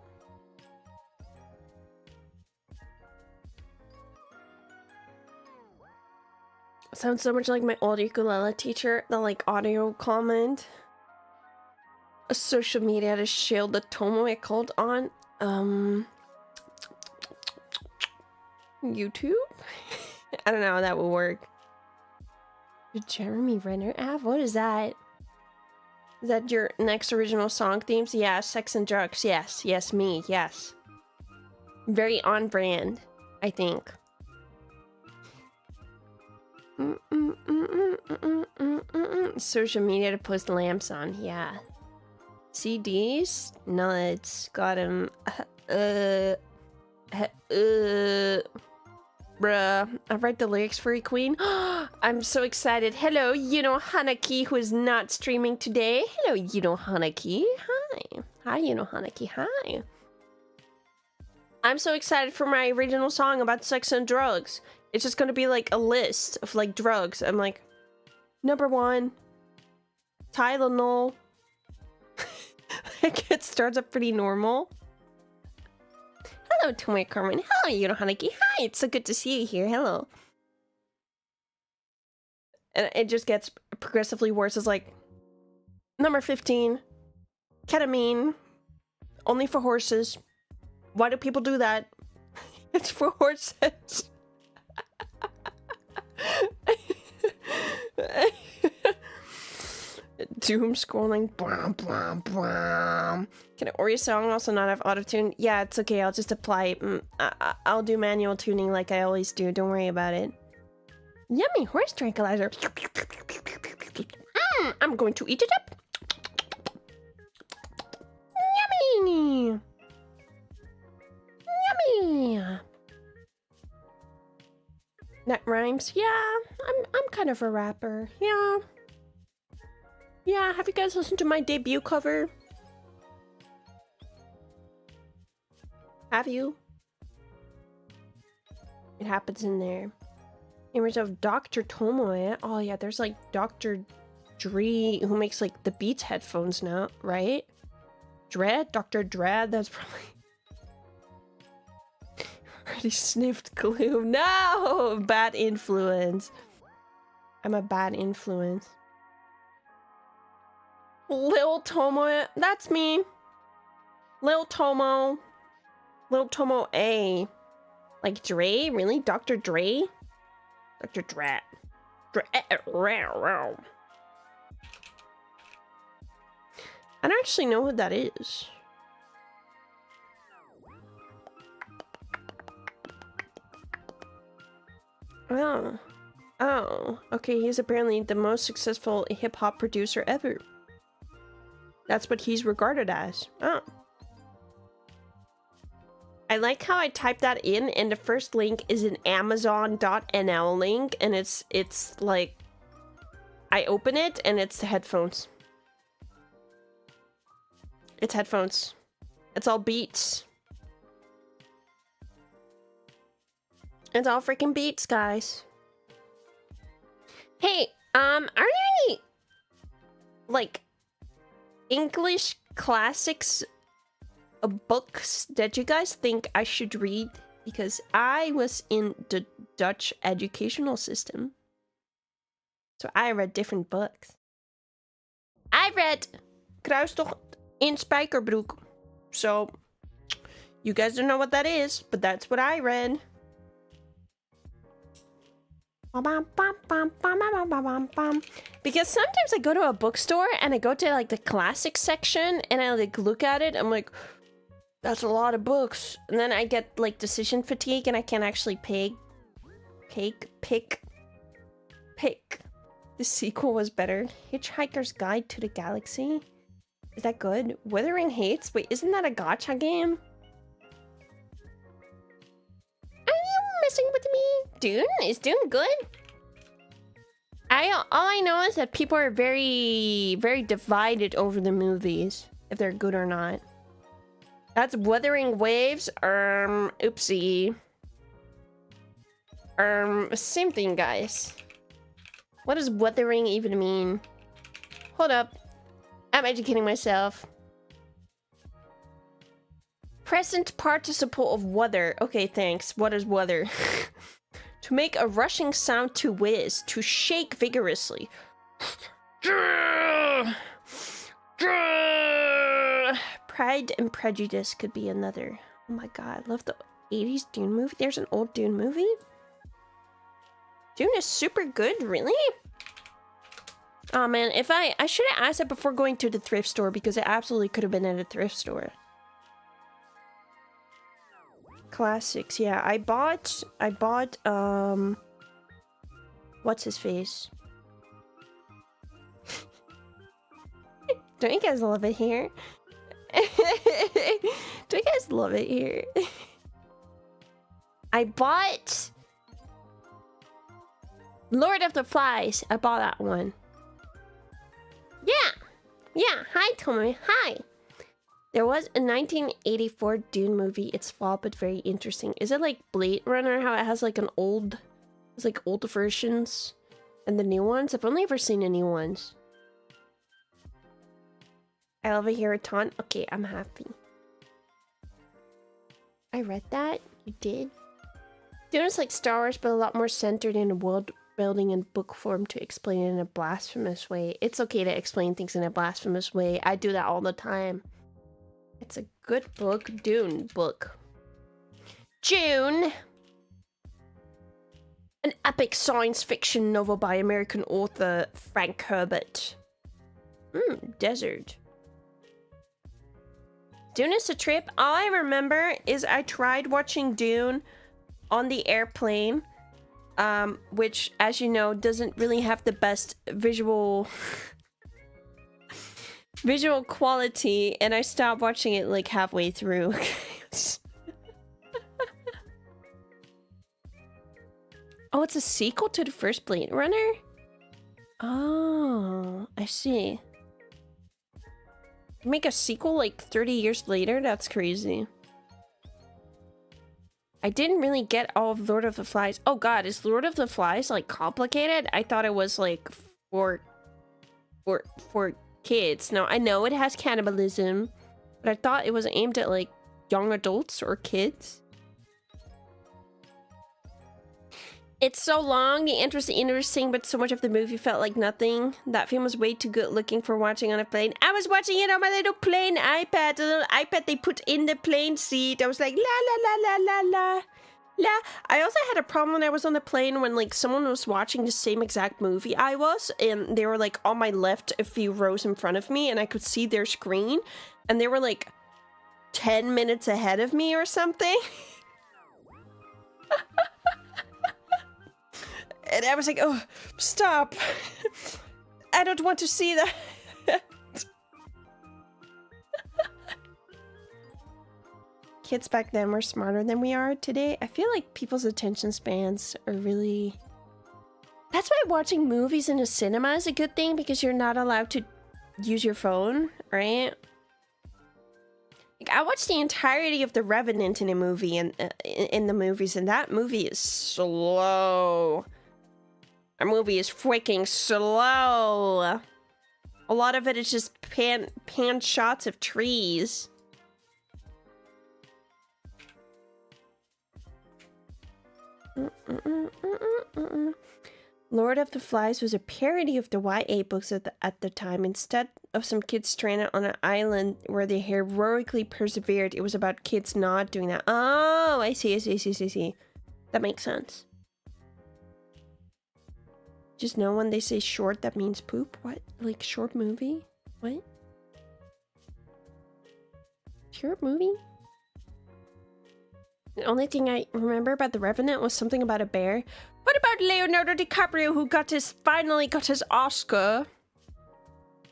Sounds so much like my old ukulele teacher, the like audio comment. A social media to shield the Tomoe called on YouTube? I don't know how that will work. The Jeremy Renner app? What is that? Is that your next original song themes? Yeah, sex and drugs. Yes, me, yes. Very on brand, I think. Social media to post lamps on, yeah. CDs? Nuts. Got him. Bruh. I write the lyrics for you, Queen. I'm so excited. Hello, Hanaki, who is not streaming today. Hello, Hanaki. Hi. Hi, Hanaki. Hi. I'm so excited for my original song about sex and drugs. It's just gonna be like a list of like drugs. I'm like, number 1, Tylenol. Like it starts up pretty normal. Hello, Tomoe Carmine. Hello, Yunohanaki. Hi, it's so good to see you here. Hello. And it just gets progressively worse. It's like, number 15, ketamine. Only for horses. Why do people do that? It's for horses. Doom scrolling. Blah, blah, blah. Can your song also not have auto-tune? Yeah, it's okay. I'll just apply it. I'll do manual tuning like I always do. Don't worry about it. Yummy horse tranquilizer. I'm going to eat it up. Yummy. Yummy. That rhymes. Yeah, I'm kind of a rapper. Yeah. Yeah, have you guys listened to my debut cover? Have you? It happens in there. Image of Dr. Tomoe. Oh yeah, there's like Dr. Dre who makes like the Beats headphones now, right? Dread? Dr. Dread? That's probably... Already sniffed glue. No! Bad influence. I'm a bad influence. Lil Tomoe. That's me. Lil Tomo. Lil Tomoe. Like Dre? Really? Dr. Dre? Dr. Dre. I don't actually know who that is. Oh. Oh. Okay, he's apparently the most successful hip-hop producer ever. That's what he's regarded as. Oh. I like how I typed that in and the first link is an Amazon.nl link and it's like I open it and it's the headphones. It's headphones. It's all Beats. It's all freaking Beats, guys. Hey, are there any like English classics books that you guys think I should read? Because I was in the Dutch educational system, so I read different books. I read Kruistocht in Spijkerbroek, so you guys don't know what that is, but that's what I read. Because sometimes I go to a bookstore and I go to like the classic section and I like look at it, I'm like, that's a lot of books, and then I get like decision fatigue and I can't actually pick. The sequel was better. Hitchhiker's Guide to the Galaxy. Is that good? Wuthering Heights? Wait, isn't that a gacha game? Are you messing with me? Dune? Is Dune good? All I know is that people are very, very divided over the movies, if they're good or not. That's Wuthering Waves. Oopsie. Same thing, guys. What does wuthering even mean? Hold up. I'm educating myself. Present participle of weather. Okay, thanks. What is weather? To make a rushing sound to whiz. To shake vigorously. Pride and Prejudice could be another. Oh my god, I love the 80s Dune movie. There's an old Dune movie? Dune is super good, really? Oh man, if I should have asked it before going to the thrift store, because it absolutely could have been at a thrift store. Classics, yeah. I bought what's his face? Don't you guys love it here? Do you guys love it here? I bought Lord of the Flies. I bought that one. Yeah. Yeah. Hi, Tomoe. Hi. There was a 1984 Dune movie. It's flawed but very interesting. Is it like Blade Runner? How it has like an old, it's like old versions and the new ones. I've only ever seen the new ones. I love it here a ton. Okay, I'm happy. I read that. You did. Dune is like Star Wars, but a lot more centered in world building in book form to explain it in a blasphemous way. It's okay to explain things in a blasphemous way. I do that all the time. It's a good book. Dune book. June. An epic science fiction novel by American author Frank Herbert. Desert. Dune is a trip. All I remember is I tried watching Dune on the airplane, which, as you know, doesn't really have the best visual quality, and I stopped watching it like halfway through. Oh, it's a sequel to the first Blade Runner? Oh, I see. Make a sequel like 30 years later? That's crazy. I didn't really get all of Lord of the Flies. Oh god, is Lord of the Flies like complicated? I thought it was like for kids. Now I know it has cannibalism, but I thought it was aimed at like young adults or kids. It's so long, the interest interesting, but so much of the movie felt like nothing. That film was way too good looking for watching on a plane. I was watching it on my little plane iPad, the little iPad they put in the plane seat. I was like, la la la la la la la. I also had a problem when I was on the plane when like someone was watching the same exact movie I was, and they were like on my left a few rows in front of me, and I could see their screen, and they were like 10 minutes ahead of me or something. And I was like, oh, stop. I don't want to see that. Kids back then were smarter than we are today. I feel like people's attention spans are really... That's why watching movies in a cinema is a good thing, because you're not allowed to use your phone, right? Like, I watched the entirety of The Revenant in a movie, and in the movies, and that movie is slow. Our movie is freaking slow. A lot of it is just pan shots of trees. Lord of the Flies was a parody of the YA books at the time. Instead of some kids stranded on an island where they heroically persevered, it was about kids not doing that. Oh, I see. That makes sense. Just know when they say short, that means poop? What? Like short movie? What? Short movie? The only thing I remember about The Revenant was something about a bear. What about Leonardo DiCaprio, who finally got his Oscar?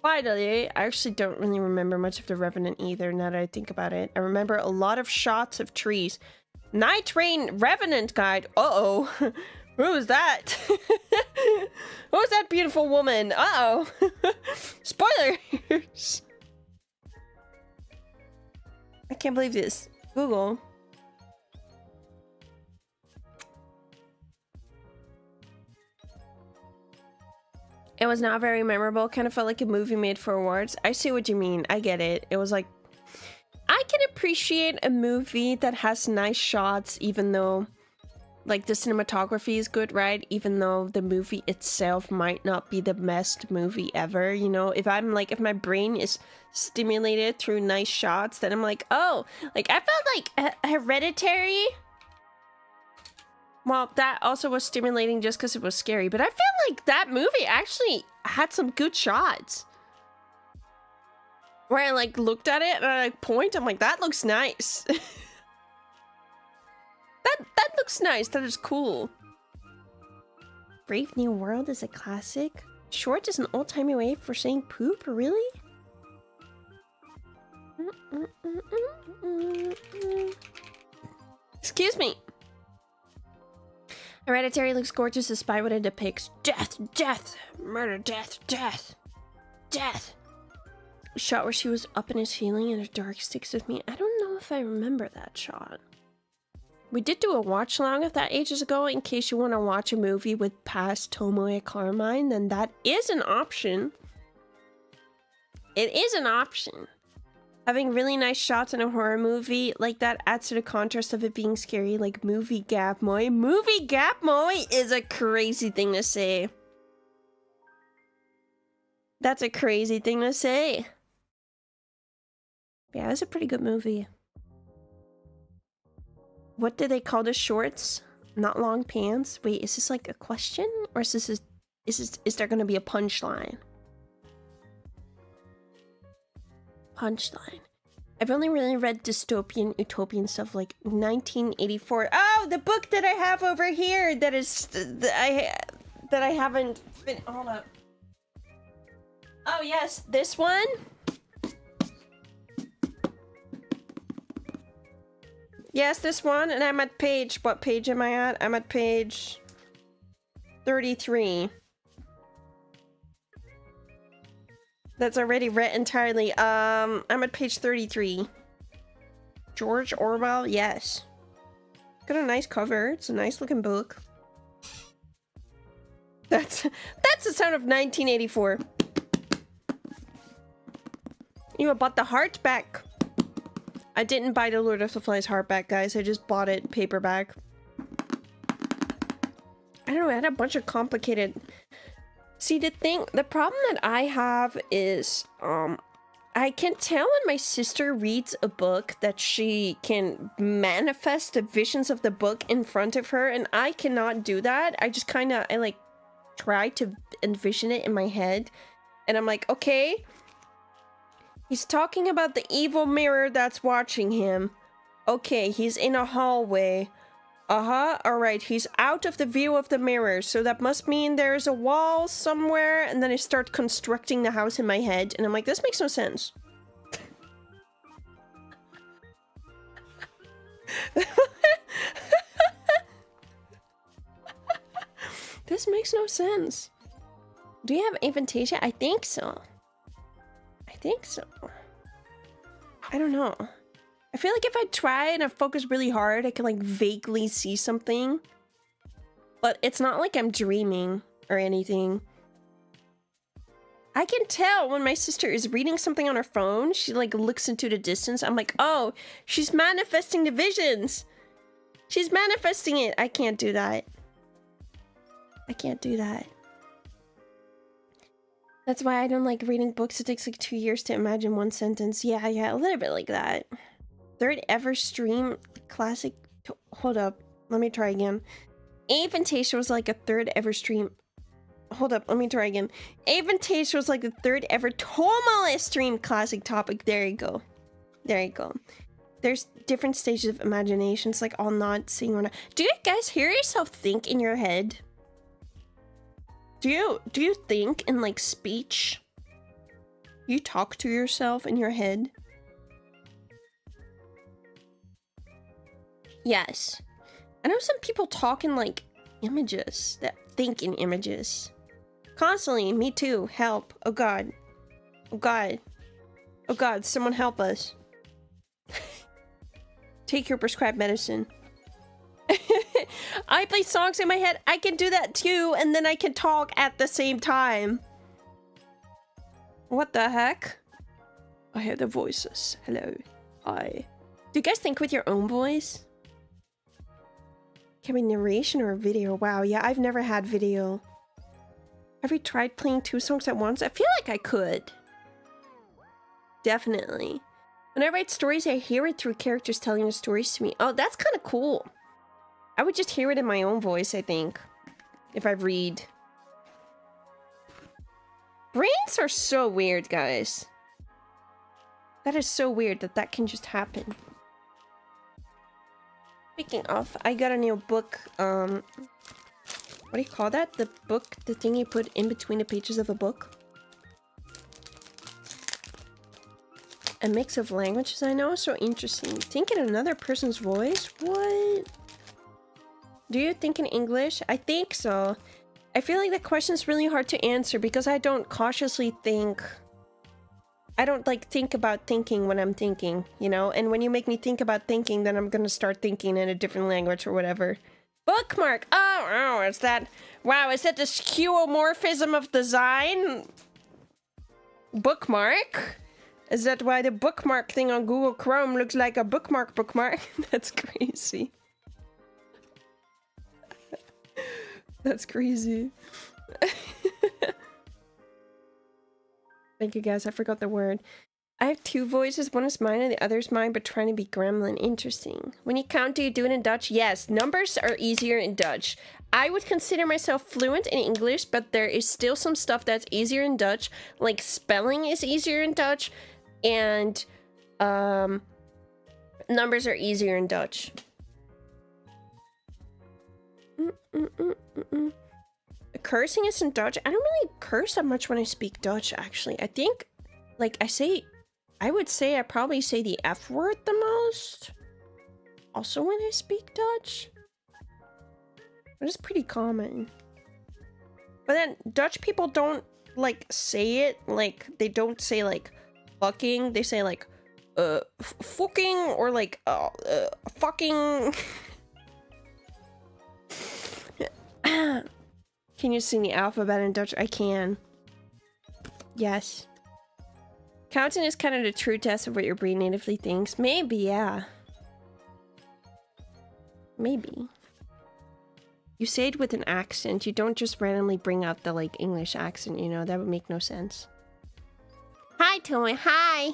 Finally. I actually don't really remember much of The Revenant either, now that I think about it. I remember a lot of shots of trees. Night Rain Revenant Guide. Uh-oh. Who is that? Who is that beautiful woman? Uh-oh. Spoilers. I can't believe this. Google. It was not very memorable. Kind of felt like a movie made for awards. I see what you mean. I get it. It was like... I can appreciate a movie that has nice shots, even though... Like, the cinematography is good, right? Even though the movie itself might not be the best movie ever, you know? If my brain is stimulated through nice shots, then I'm like, oh, like, I felt like Hereditary. Well, that also was stimulating just because it was scary, but I feel like that movie actually had some good shots. Where I, like, looked at it and I, like, point, I'm like, that looks nice. That looks nice. That is cool. Brave New World is a classic. Short is an old-timey way for saying poop? Really? Excuse me. Hereditary looks gorgeous despite what it depicts. Death, death, murder, death, death, death. shot where she was up in his feeling and her dark sticks with me. I don't know if I remember that shot. We did do a watch along of that ages ago. In case you want to watch a movie with past Tomoe Carmine, then that is an option. It is an option. Having really nice shots in a horror movie like that adds to the contrast of it being scary, like movie gap moe. Movie gap moe is a crazy thing to say. That's a crazy thing to say. Yeah, it's a pretty good movie. What do they call the shorts? Not long pants? Wait, is this like a question? Or is there gonna be a punchline? Punchline. I've only really read dystopian, utopian stuff like 1984. Oh, the book that I have over here that is that I haven't been. Hold up. Oh yes, this one. Yes, this one, and I'm at page. What page am I at? I'm at page 33. That's already read entirely. I'm at page 33. George Orwell, yes. Got a nice cover. It's a nice looking book. That's the sound of 1984. You bought the hardback. I didn't buy the Lord of the Flies hardback, guys. I just bought it paperback. I don't know, I had a bunch of complicated... See, the problem that I have is, I can tell when my sister reads a book that she can manifest the visions of the book in front of her, and I cannot do that. I just I like try to envision it in my head, and I'm like, okay, he's talking about the evil mirror that's watching him. Okay, he's in a hallway. Alright, he's out of the view of the mirror, so that must mean there's a wall somewhere, and then I start constructing the house in my head, and I'm like, this makes no sense. This makes no sense. Do you have aphantasia? I think so. I think so. I don't know. I feel like if I try and I focus really hard, I can like vaguely see something. But it's not like I'm dreaming or anything. I can tell when my sister is reading something on her phone, she like looks into the distance. I'm like, oh, she's manifesting the visions. She's manifesting it. I can't do that. I can't do that. That's why I don't like reading books. It takes like 2 years to imagine one sentence. Yeah, a little bit like that. Third ever stream classic. Hold up. Let me try again. Aphantasia was like a third ever stream. Hold up. Let me try again. Aphantasia was like the third ever Tomoe stream classic topic. There you go. There you go. There's different stages of imagination. It's like all not seeing or not. Do you guys hear yourself think in your head? Do you think in like speech? You talk to yourself in your head? Yes. I know some people talk in like images, that think in images. Constantly, me too. Help. Oh god. Oh god. Oh god, someone help us. Take your prescribed medicine. I play songs in my head. I can do that too, and then I can talk at the same time. What the heck? I hear the voices. Hello. Hi. Do you guys think with your own voice? Can be narration or video? Wow, yeah, I've never had video. Have you tried playing 2 songs at once? I feel like I could. Definitely. When I write stories, I hear it through characters telling the stories to me. Oh, that's kind of cool. I would just hear it in my own voice, I think. If I read. Brains are so weird, guys. That is so weird that that can just happen. Speaking of, I got a new book, what do you call that? The book, the thing you put in between the pages of a book? A mix of languages I know, so interesting. Think in another person's voice? What? Do you think in English? I think so. I feel like that question's really hard to answer because I don't cautiously think I don't like think about thinking when I'm thinking, you know? And when you make me think about thinking, then I'm gonna start thinking in a different language or whatever. Bookmark! Oh, is that... Wow, is that the skeuomorphism of design? Bookmark? Is that why the bookmark thing on Google Chrome looks like a bookmark? That's crazy. That's crazy. Thank you guys, I forgot the word. I have two voices, one is mine and the other is mine, but trying to be gremlin. Interesting. When you count, do you do it in Dutch? Yes, numbers are easier in Dutch. I would consider myself fluent in English, but there is still some stuff that's easier in Dutch. Like spelling is easier in Dutch, and numbers are easier in Dutch. Cursing is in Dutch. I don't really curse that much when I speak Dutch, actually. I think, like, I would say I probably say the F word the most. Also when I speak Dutch. But it's pretty common. But then Dutch people don't, like, say it. Like, they don't say, like, fucking. They say, like, fucking, or, like, fucking. Can you sing the alphabet in Dutch? I can. Yes. Counting is kind of the true test of what your brain natively thinks. Maybe, yeah. Maybe. You say it with an accent. You don't just randomly bring out the, like, English accent, you know? That would make no sense. Hi, Tomoe. Hi.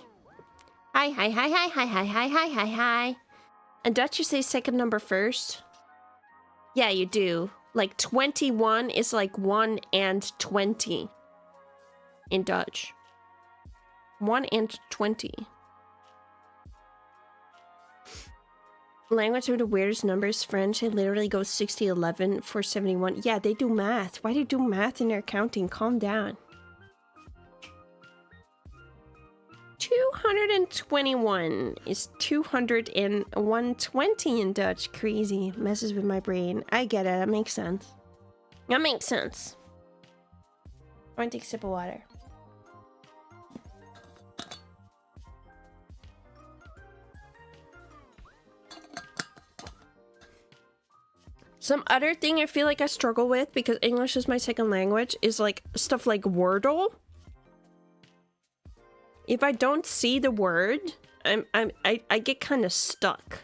Hi, hi, hi, hi, hi, hi, hi, hi, hi, hi. In Dutch, you say second number first. Yeah, you do. Like, 21 is like 1 and 20 in Dutch. 1 and 20. Language with the weirdest numbers, French. It literally goes 60, 11, 471. Yeah, they do math. Why do you do math in their counting? Calm down. 221 is 200 and 120 in Dutch. Crazy. Messes with my brain. I get it. That makes sense. That makes sense. I want to take a sip of water. Some other thing I feel like I struggle with, because English is my second language, is like stuff like Wordle. If I don't see the word, I get kind of stuck.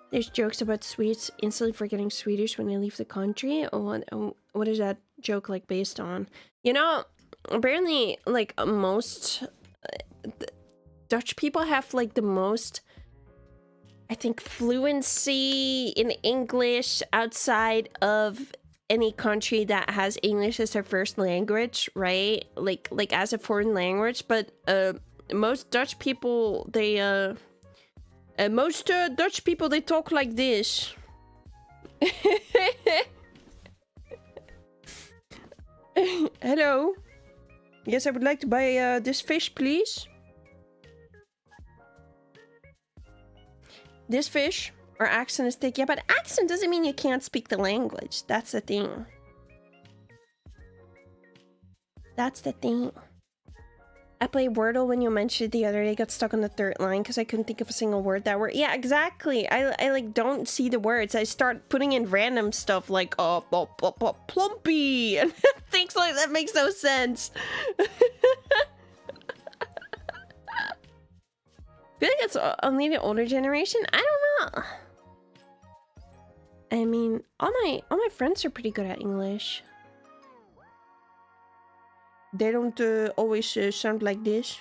There's jokes about Swedes instantly forgetting Swedish when they leave the country. What is that joke like based on? You know, apparently, like, most Dutch people have like the most, I think, fluency in English outside of any country that has English as their first language, right? Like as a foreign language. But most Dutch people, they talk like this. Hello. Yes, I would like to buy this fish, please. This fish. Or accent is thick. Yeah, but accent doesn't mean you can't speak the language. That's the thing. That's the thing. I played Wordle when you mentioned it the other day. Got stuck on the third line because I couldn't think of a single word that word. Yeah, exactly. I like don't see the words. I start putting in random stuff like plumpy and things like that. Makes no sense. I feel like it's only the older generation. I don't know. I mean, all my friends are pretty good at English. They don't always sound like this.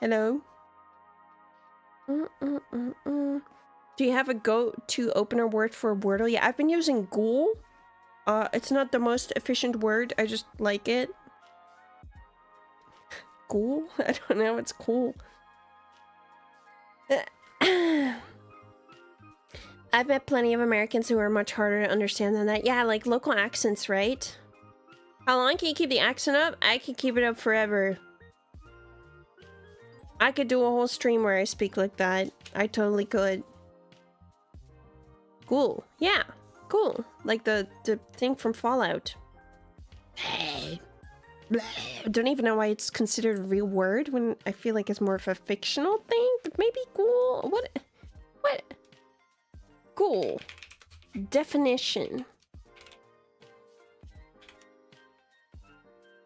Hello? Do you have a go-to opener word for Wordle? Yeah, I've been using ghoul. It's not the most efficient word. I just like it. Ghoul? I don't know. It's cool. I've met plenty of Americans who are much harder to understand than that. Yeah, like local accents, right? How long can you keep the accent up? I can keep it up forever. I could do a whole stream where I speak like that. I totally could. Cool. Yeah. Cool. Like the thing from Fallout. I don't even know why it's considered a real word when I feel like it's more of a fictional thing, but maybe cool. What? Cool. Definition.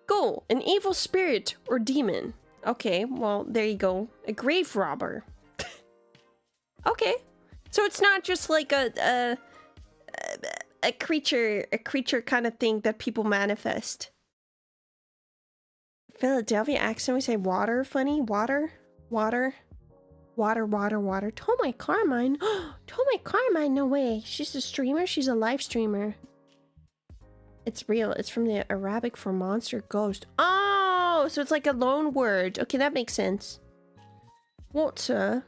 Cool. An evil spirit or demon. Okay, well, there you go. A grave robber. Okay. So it's not just like a creature kind of thing that people manifest. Philadelphia accent, we say water, funny, water. Tomoe Carmine. Tomoe Carmine, no way. She's a streamer, she's a live streamer. It's real, it's from the Arabic for monster, ghost. Oh, so it's like a loan word. Okay, that makes sense. Water.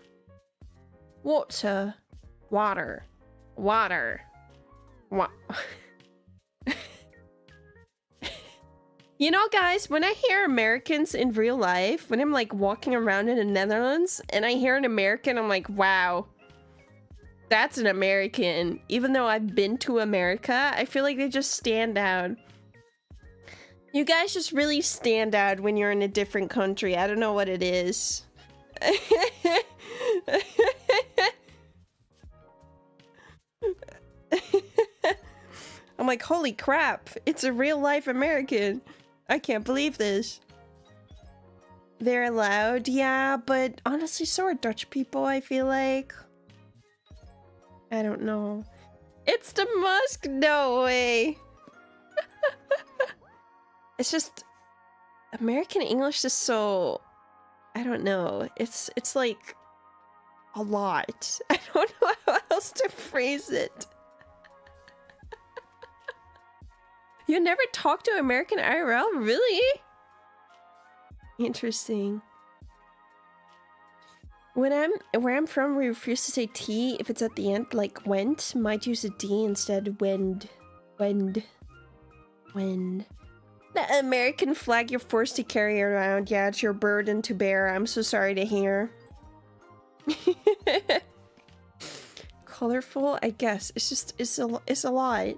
You know, guys, when I hear Americans in real life, when I'm like walking around in the Netherlands and I hear an American, I'm like, wow, that's an American. Even though I've been to America, I feel like they just stand out. You guys just really stand out when you're in a different country. I don't know what it is. I'm like, holy crap, it's a real life American. I can't believe this. They're allowed, yeah, but honestly, so are Dutch people, I feel like. I don't know. It's the Musk? No way. It's just American English is so, I don't know. It's like a lot. I don't know how else to phrase it. You never talk to American IRL? Really? Interesting. Where I'm from, we refuse to say T if it's at the end, like went. Might use a D instead. Wend. The American flag you're forced to carry around. Yeah, it's your burden to bear. I'm so sorry to hear. Colorful, I guess. It's a lot.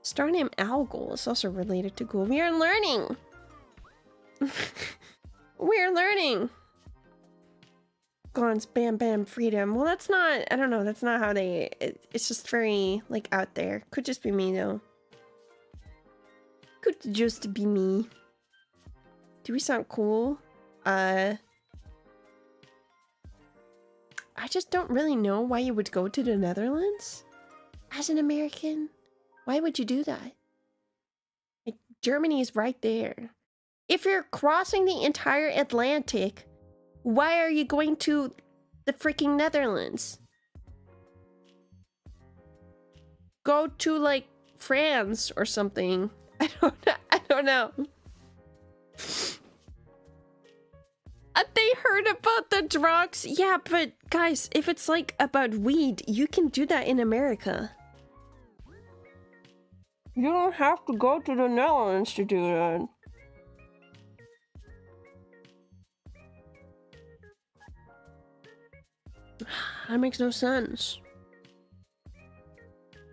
Star name Algol is also related to Ghoul. We are learning! We're learning! Guns, bam bam, freedom. Well, that's not, I don't know, that's not how they, it's just very, like, out there. Could just be me, though. Could just be me. Do we sound cool? I just don't really know why you would go to the Netherlands as an American. Why would you do that? Like, Germany is right there. If you're crossing the entire Atlantic, why are you going to the freaking Netherlands? Go to, like, France or something. I don't know. They heard about the drugs. Yeah, but guys, if it's like about weed, you can do that in America. You don't have to go to the Netherlands to do that. That makes no sense.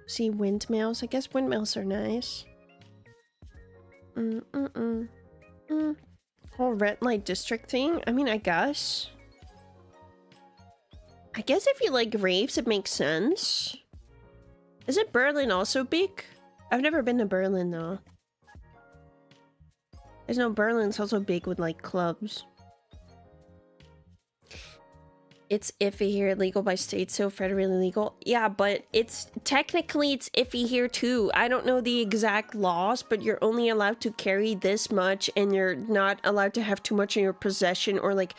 See, windmills. I guess windmills are nice. Whole red light district thing. I mean, I guess. I guess if you like raves, it makes sense. Isn't Berlin also big? I've never been to Berlin though. There's no Berlin's also big with like clubs. It's iffy here, legal by state, so federally legal. Yeah, but it's technically it's iffy here too. I don't know the exact laws, but you're only allowed to carry this much and you're not allowed to have too much in your possession, or like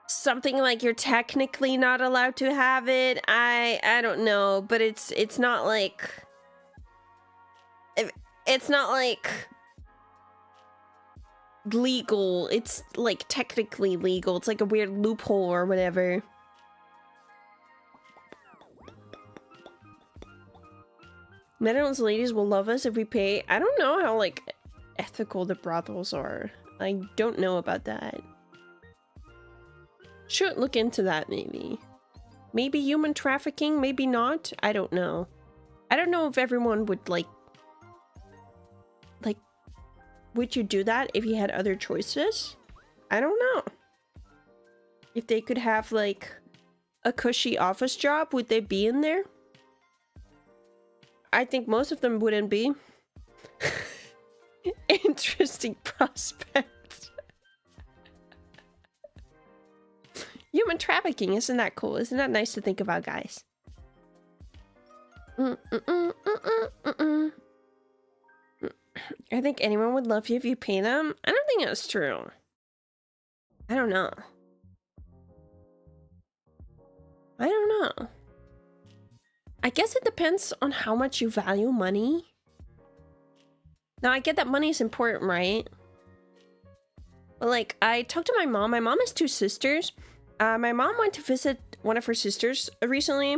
something like you're technically not allowed to have it. I don't know, but it's not like legal. It's like technically legal. It's like a weird loophole or whatever. Netherlands ladies will love us if we pay. I don't know how like ethical the brothels are. I don't know about that. Should look into that maybe. Maybe human trafficking, maybe not. I don't know. I don't know if everyone would like, would you do that if you had other choices? I don't know. If they could have like a cushy office job, would they be in there? I think most of them wouldn't be. Interesting prospect. Human trafficking, isn't that cool? Isn't that nice to think about, guys? I think anyone would love you if you pay them. I don't think that's true. I don't know. I don't know. I guess it depends on how much you value money. Now, I get that money is important, right? But like, I talked to my mom. My mom has 2 sisters. My mom went to visit one of her sisters recently.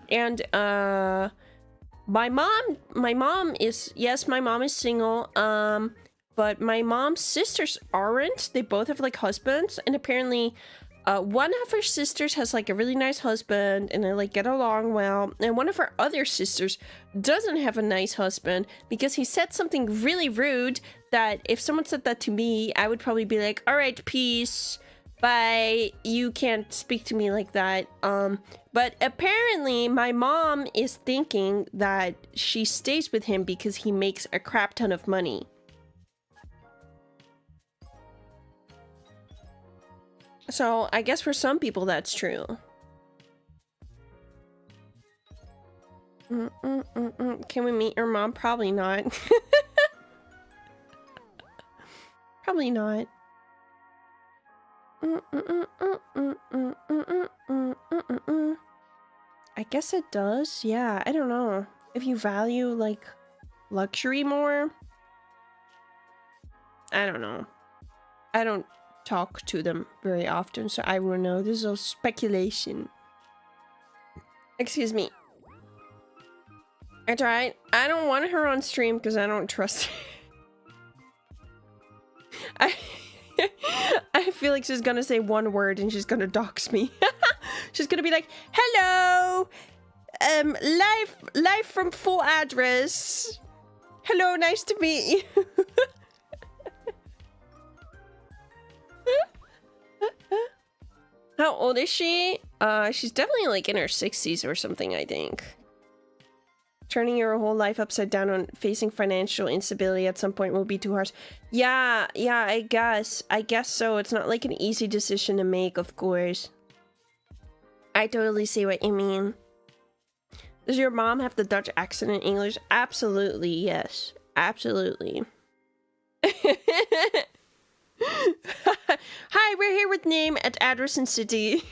And my mom is, yes, my mom is single. But my mom's sisters aren't. They both have like husbands. And apparently one of her sisters has like a really nice husband and they like get along well, and one of her other sisters doesn't have a nice husband because he said something really rude that if someone said that to me, I would probably be like, all right, peace, bye, you can't speak to me like that. But apparently my mom is thinking that she stays with him because he makes a crap ton of money. So, I guess for some people that's true. Can we meet your mom? Probably not. Probably not. I guess it does. Yeah, I don't know. If you value, like, luxury more? I don't know. I don't talk to them very often, so I won't know. This is all speculation. Excuse me. I tried. I don't want her on stream because I don't trust her. I feel like she's gonna say one word and she's gonna dox me. She's gonna be like, hello! Live from full address. Hello, nice to meet you. How old is she? She's definitely like in her 60s or something, I think. Turning your whole life upside down on facing financial instability at some point will be too harsh. Yeah, I guess so. It's not like an easy decision to make, of course. I totally see what you mean. Does your mom have the Dutch accent in English? Absolutely, yes. Absolutely. Hi, we're here with name at address and city.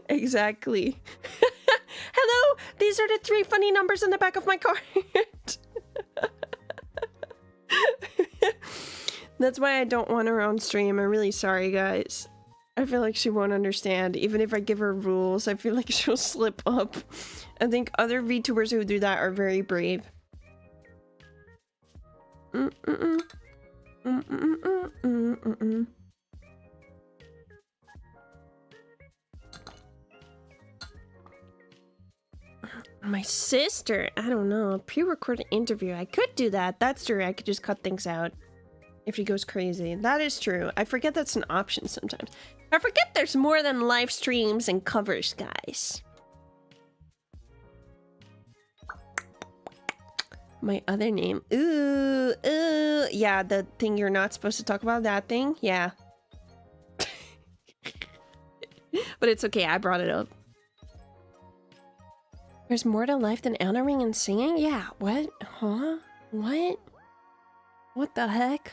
Exactly. Hello, these are the 3 funny numbers on the back of my card. That's why I don't want her on stream. I'm really sorry, guys. I feel like she won't understand. Even if I give her rules, I feel like she'll slip up. I think other VTubers who do that are very brave. My sister, I don't know, pre-recorded interview. I could do that. That's true. I could just cut things out if she goes crazy. That is true. I forget that's an option sometimes. I forget there's more than live streams and covers, guys. My other name. Ooh. Yeah, the thing you're not supposed to talk about, that thing. Yeah. But it's okay, I brought it up. There's more to life than honoring and singing? Yeah, what? Huh? What? What the heck?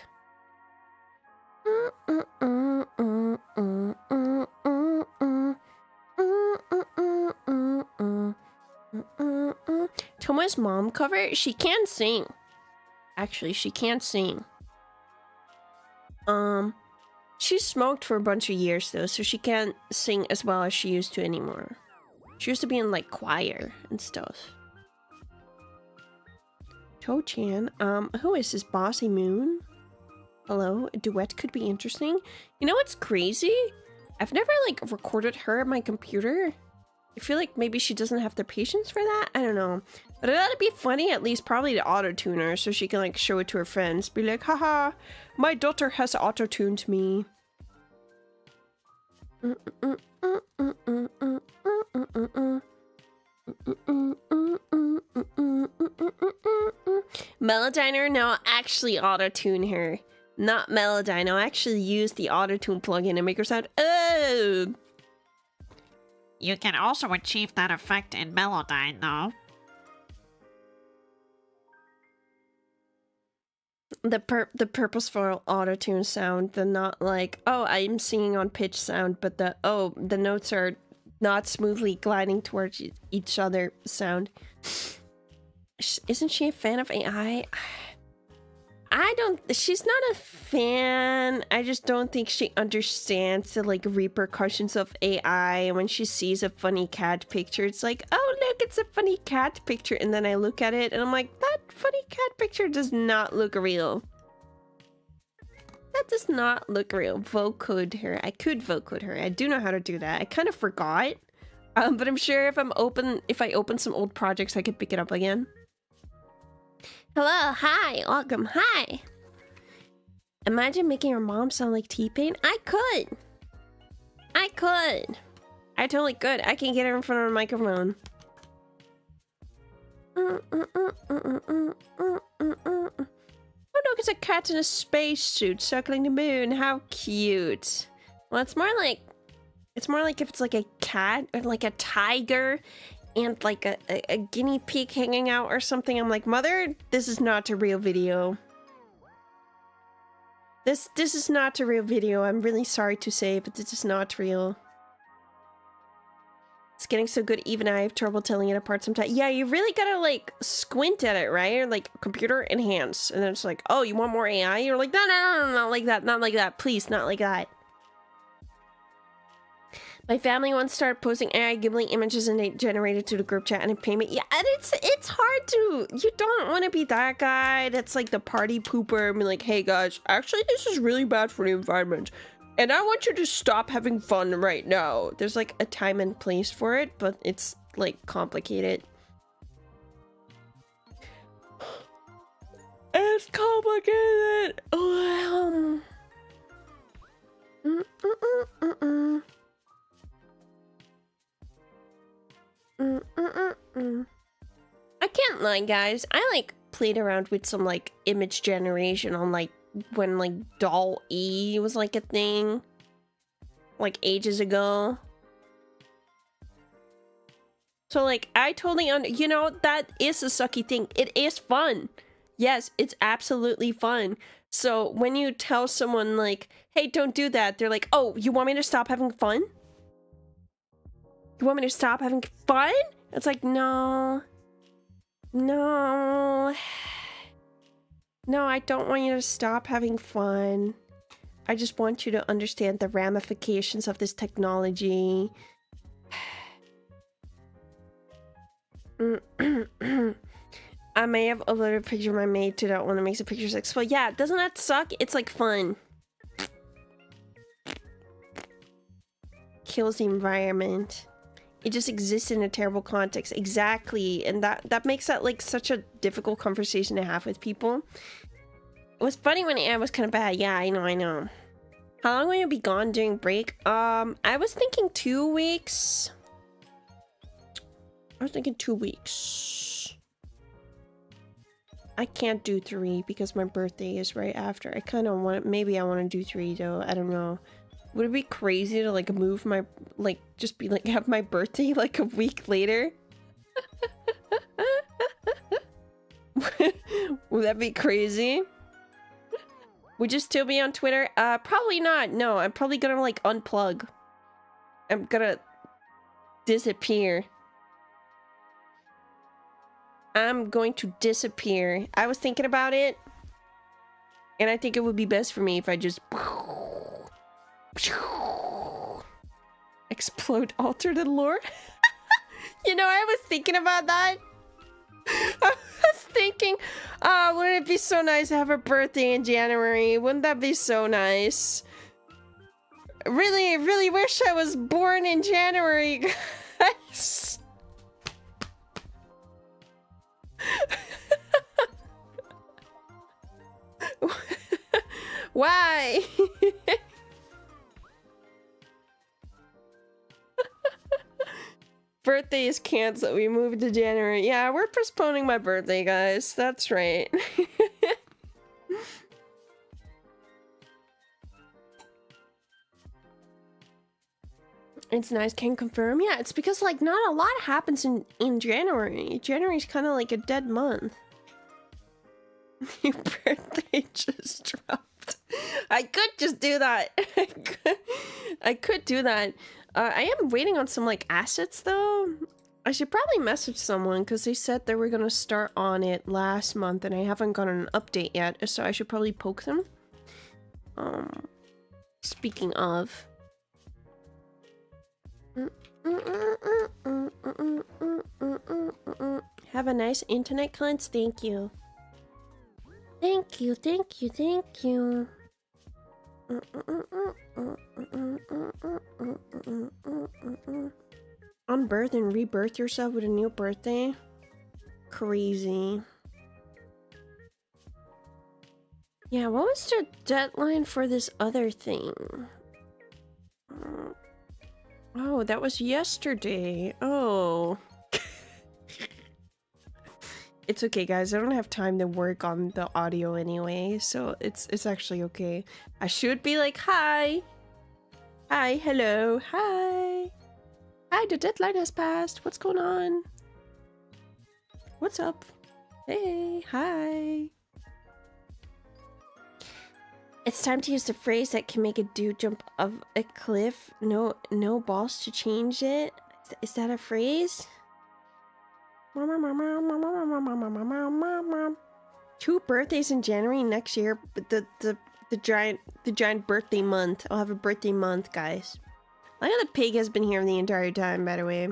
Tomoe's mom cover? She can sing. Actually, she can't sing. She smoked for a bunch of years though, so she can't sing as well as she used to anymore. She used to be in like choir and stuff. Cho-chan, who is this? Bossy Moon? Hello, a duet could be interesting. You know what's crazy? I've never like recorded her at my computer I feel like maybe she doesn't have the patience for that. I don't know. But it ought to be funny at least, probably to auto-tune her so she can like show it to her friends. Be like, haha, my daughter has auto-tuned me. Melodiner, no, actually auto-tune her. Not Melodyne, I'll actually use the auto-tune plugin and make her sound, oh! You can also achieve that effect in Melodyne, though. The purposeful auto-tune sound, the not like, oh, I'm singing on pitch sound, but the, oh, the notes are not smoothly gliding towards each other sound. Isn't she a fan of AI? She's not a fan. I just don't think she understands the like repercussions of AI. When she sees a funny cat picture, it's like, oh look, it's a funny cat picture. And then I look at it and I'm like, that funny cat picture does not look real. That does not look real. Vocode her. I could vocode her. I do know how to do that. I kind of forgot. But I'm sure if I open some old projects, I could pick it up again. Hello, hi, welcome, hi. Imagine making your mom sound like T-Pain. I could. I totally could. I can get her in front of a microphone. Oh look, it's a cat in a spacesuit circling the moon. How cute. Well, it's more like if it's like a cat or like a tiger and like a guinea pig hanging out or something. I'm like, mother, this is not a real video. This is not a real video. I'm really sorry to say, but this is not real. It's getting so good, even I have trouble telling it apart sometimes. Yeah, you really gotta like squint at it, right? Or like computer enhance. And then it's like, oh, you want more AI? You're like, no, not like that, not like that. Please, not like that. My family once started posting AI Ghibli images and they generated to the group chat and a payment. Yeah, and it's hard to. You don't want to be that guy that's like the party pooper and be like, hey guys, actually this is really bad for the environment. And I want you to stop having fun right now. There's like a time and place for it, but it's like complicated. It's complicated. I can't lie, guys. I like played around with some like image generation on like when like Doll-E was like a thing, like ages ago. So like I totally you know, that is a sucky thing. It is fun. Yes, it's absolutely fun. So when you tell someone like, hey, don't do that, they're like, oh, you want me to stop having fun? You want me to stop having fun? It's like, no. No. No, I don't want you to stop having fun. I just want you to understand the ramifications of this technology. I may have uploaded a picture of my maid to that one that makes the pictures like, well, yeah, doesn't that suck? It's like fun. Kills the environment. It just exists in a terrible context. Exactly. And that makes that like such a difficult conversation to have with people. It was funny when AI was kind of bad. Yeah, I know. How long will you be gone during break? I was thinking 2 weeks. I was thinking 2 weeks. I can't do 3 because my birthday is right after. I kind of want, maybe I want to do 3 though. I don't know. Would it be crazy to like move my, like just be like have my birthday like a week later? Would that be crazy? Would you still be on Twitter? Probably not. No, I'm probably gonna like unplug. I'm gonna disappear. I'm going to disappear. I was thinking about it, and I think it would be best for me if I just explode alternate lore. You know, I was thinking about that. I was thinking, wouldn't it be so nice to have a birthday in January? Wouldn't that be so nice? Really wish I was born in January. guys. Why? Birthday is canceled. We moved to January. Yeah, we're postponing my birthday, guys. That's right. It's nice, can confirm. Yeah, it's because like not a lot happens in January. January's kind of like a dead month. Your birthday just dropped. I could just do that. I could do that. I am waiting on some like assets though. I should probably message someone because they said they were gonna start on it last month and I haven't gotten an update yet, so I should probably poke them. Speaking of. Have a nice internet cleanse. Thank you. Thank you, thank you, thank you. Unbirth and rebirth yourself with a new birthday? Crazy. Yeah, what was the deadline for this other thing? Oh, that was yesterday. Oh. It's okay, guys. I don't have time to work on the audio anyway, so it's actually okay. I should be like, hi. Hi, hello, hi. Hi, the deadline has passed. What's going on? What's up? Hey, hi. It's time to use the phrase that can make a dude jump off a cliff. No balls to change it. Is that a phrase? 2 birthdays in January next year, but the giant birthday month. I'll have a birthday month, guys. I know the pig has been here the entire time, by the way.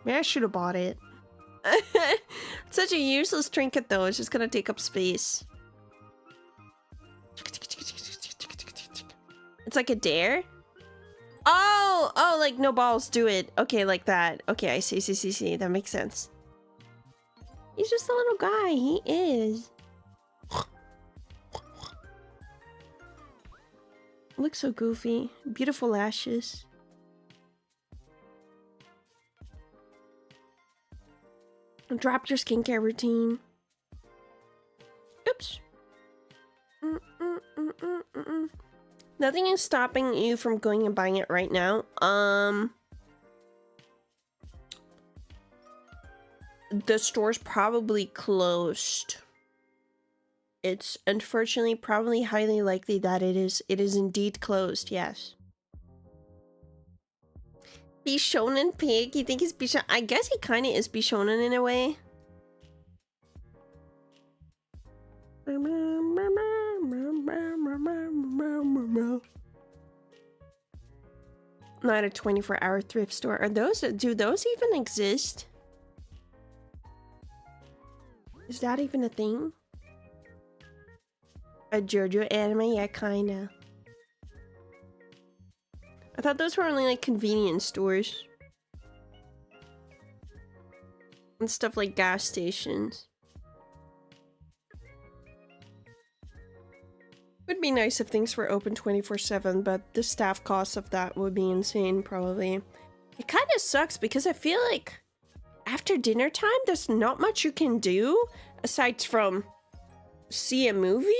Maybe I should have bought it. It's such a useless trinket though, it's just gonna take up space. It's like a dare? Oh, like no balls, do it. Okay, like that. Okay, I see. That makes sense. He's just a little guy, he is. Looks so goofy. Beautiful lashes. Dropped your skincare routine. Oops. Nothing is stopping you from going and buying it right now. The store's probably closed. It's unfortunately probably highly likely that it is indeed closed, yes. Bishonen pig? You think he's Bishonen? I guess he kind of is Bishonen in a way. Not a 24-hour thrift store. Are those? Do those even exist? Is that even a thing? A JoJo anime? Yeah, kinda. I thought those were only like convenience stores. And stuff like gas stations. Would be nice if things were open 24/7, but the staff costs of that would be insane, probably. It kind of sucks because I feel like after dinner time, there's not much you can do aside from see a movie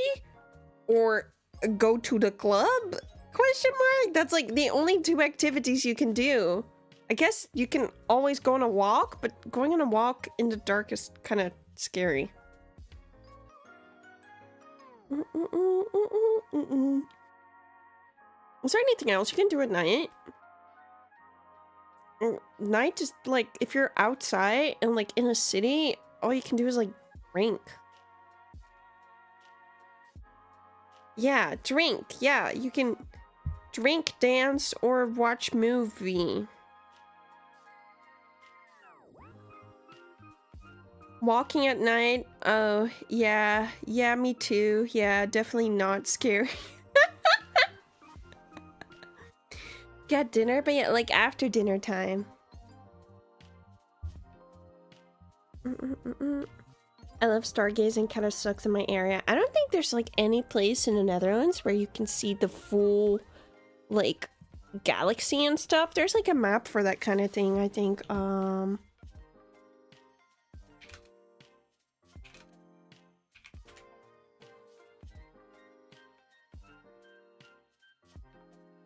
or go to the club? Question mark? That's like the only 2 activities you can do. I guess you can always go on a walk, but going on a walk in the dark is kind of scary. Is there anything else you can do at night? Night is like, if you're outside and like in a city, all you can do is like drink. Yeah, drink. Yeah, you can drink, dance, or watch movie. Walking at night? Oh, yeah. Yeah, me too. Yeah, definitely not scary. get dinner, but yeah, like after dinner time. I love stargazing, kind of sucks in my area. I don't think there's like any place in the Netherlands where you can see the full like galaxy and stuff. There's like a map for that kind of thing, I think.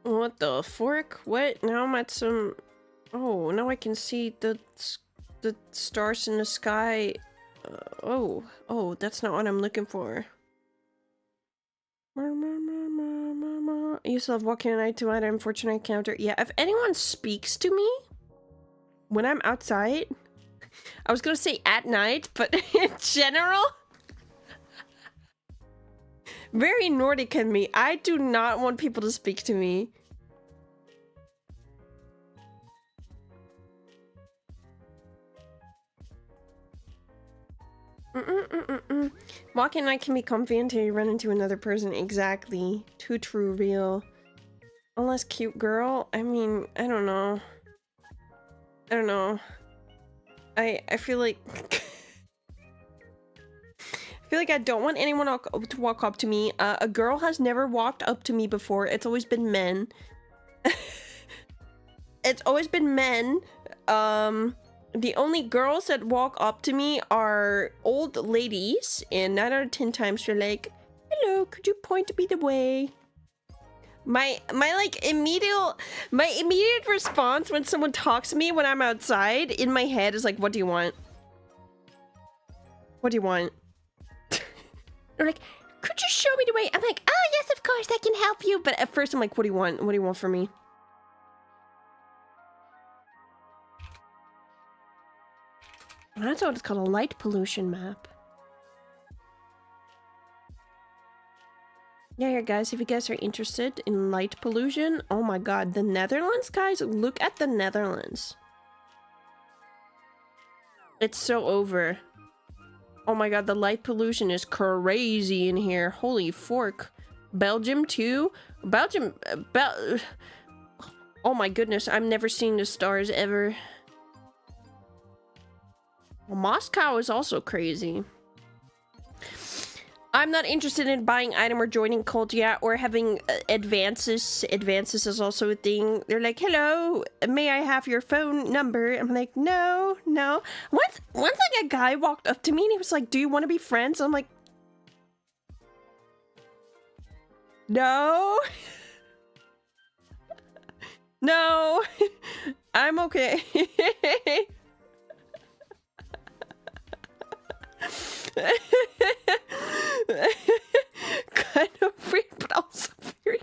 What the fork? What? Now I'm at some... Oh, now I can see the stars in the sky. Oh, that's not what I'm looking for. I used to love walking at night to an unfortunate encounter. Yeah, if anyone speaks to me when I'm outside, I was gonna say at night, but in general, very Nordic in me. I do not want people to speak to me. Walking at night can be comfy until you run into another person. Exactly. Too true, real. Unless cute girl. I mean, I don't know. I feel like... I feel like I don't want anyone to walk up to me. A girl has never walked up to me before. It's always been men. It's always been men. The only girls that walk up to me are old ladies, and 9 out of 10 times they're like, "Hello, could you point me the way?" My immediate response when someone talks to me when I'm outside in my head is like, "What do you want? What do you want?" They're like, "Could you show me the way?" I'm like, "Oh yes, of course, I can help you." But at first I'm like, "What do you want? What do you want from me?" That's what it's called, a light pollution map. Yeah, guys, if you guys are interested in light pollution, oh my god, the Netherlands, guys, look at the Netherlands. It's so over. Oh my god, the light pollution is crazy in here. Holy fork. Belgium too? Belgium, oh my goodness, I'm never seeing the stars ever. Well, Moscow is also crazy. I'm not interested in buying item or joining cult yet, or having advances. Advances is also a thing. They're like, "Hello, may I have your phone number?" I'm like, no. Once like a guy walked up to me and he was like, "Do you want to be friends?" I'm like, no. No. I'm okay. Kind of weird, but also very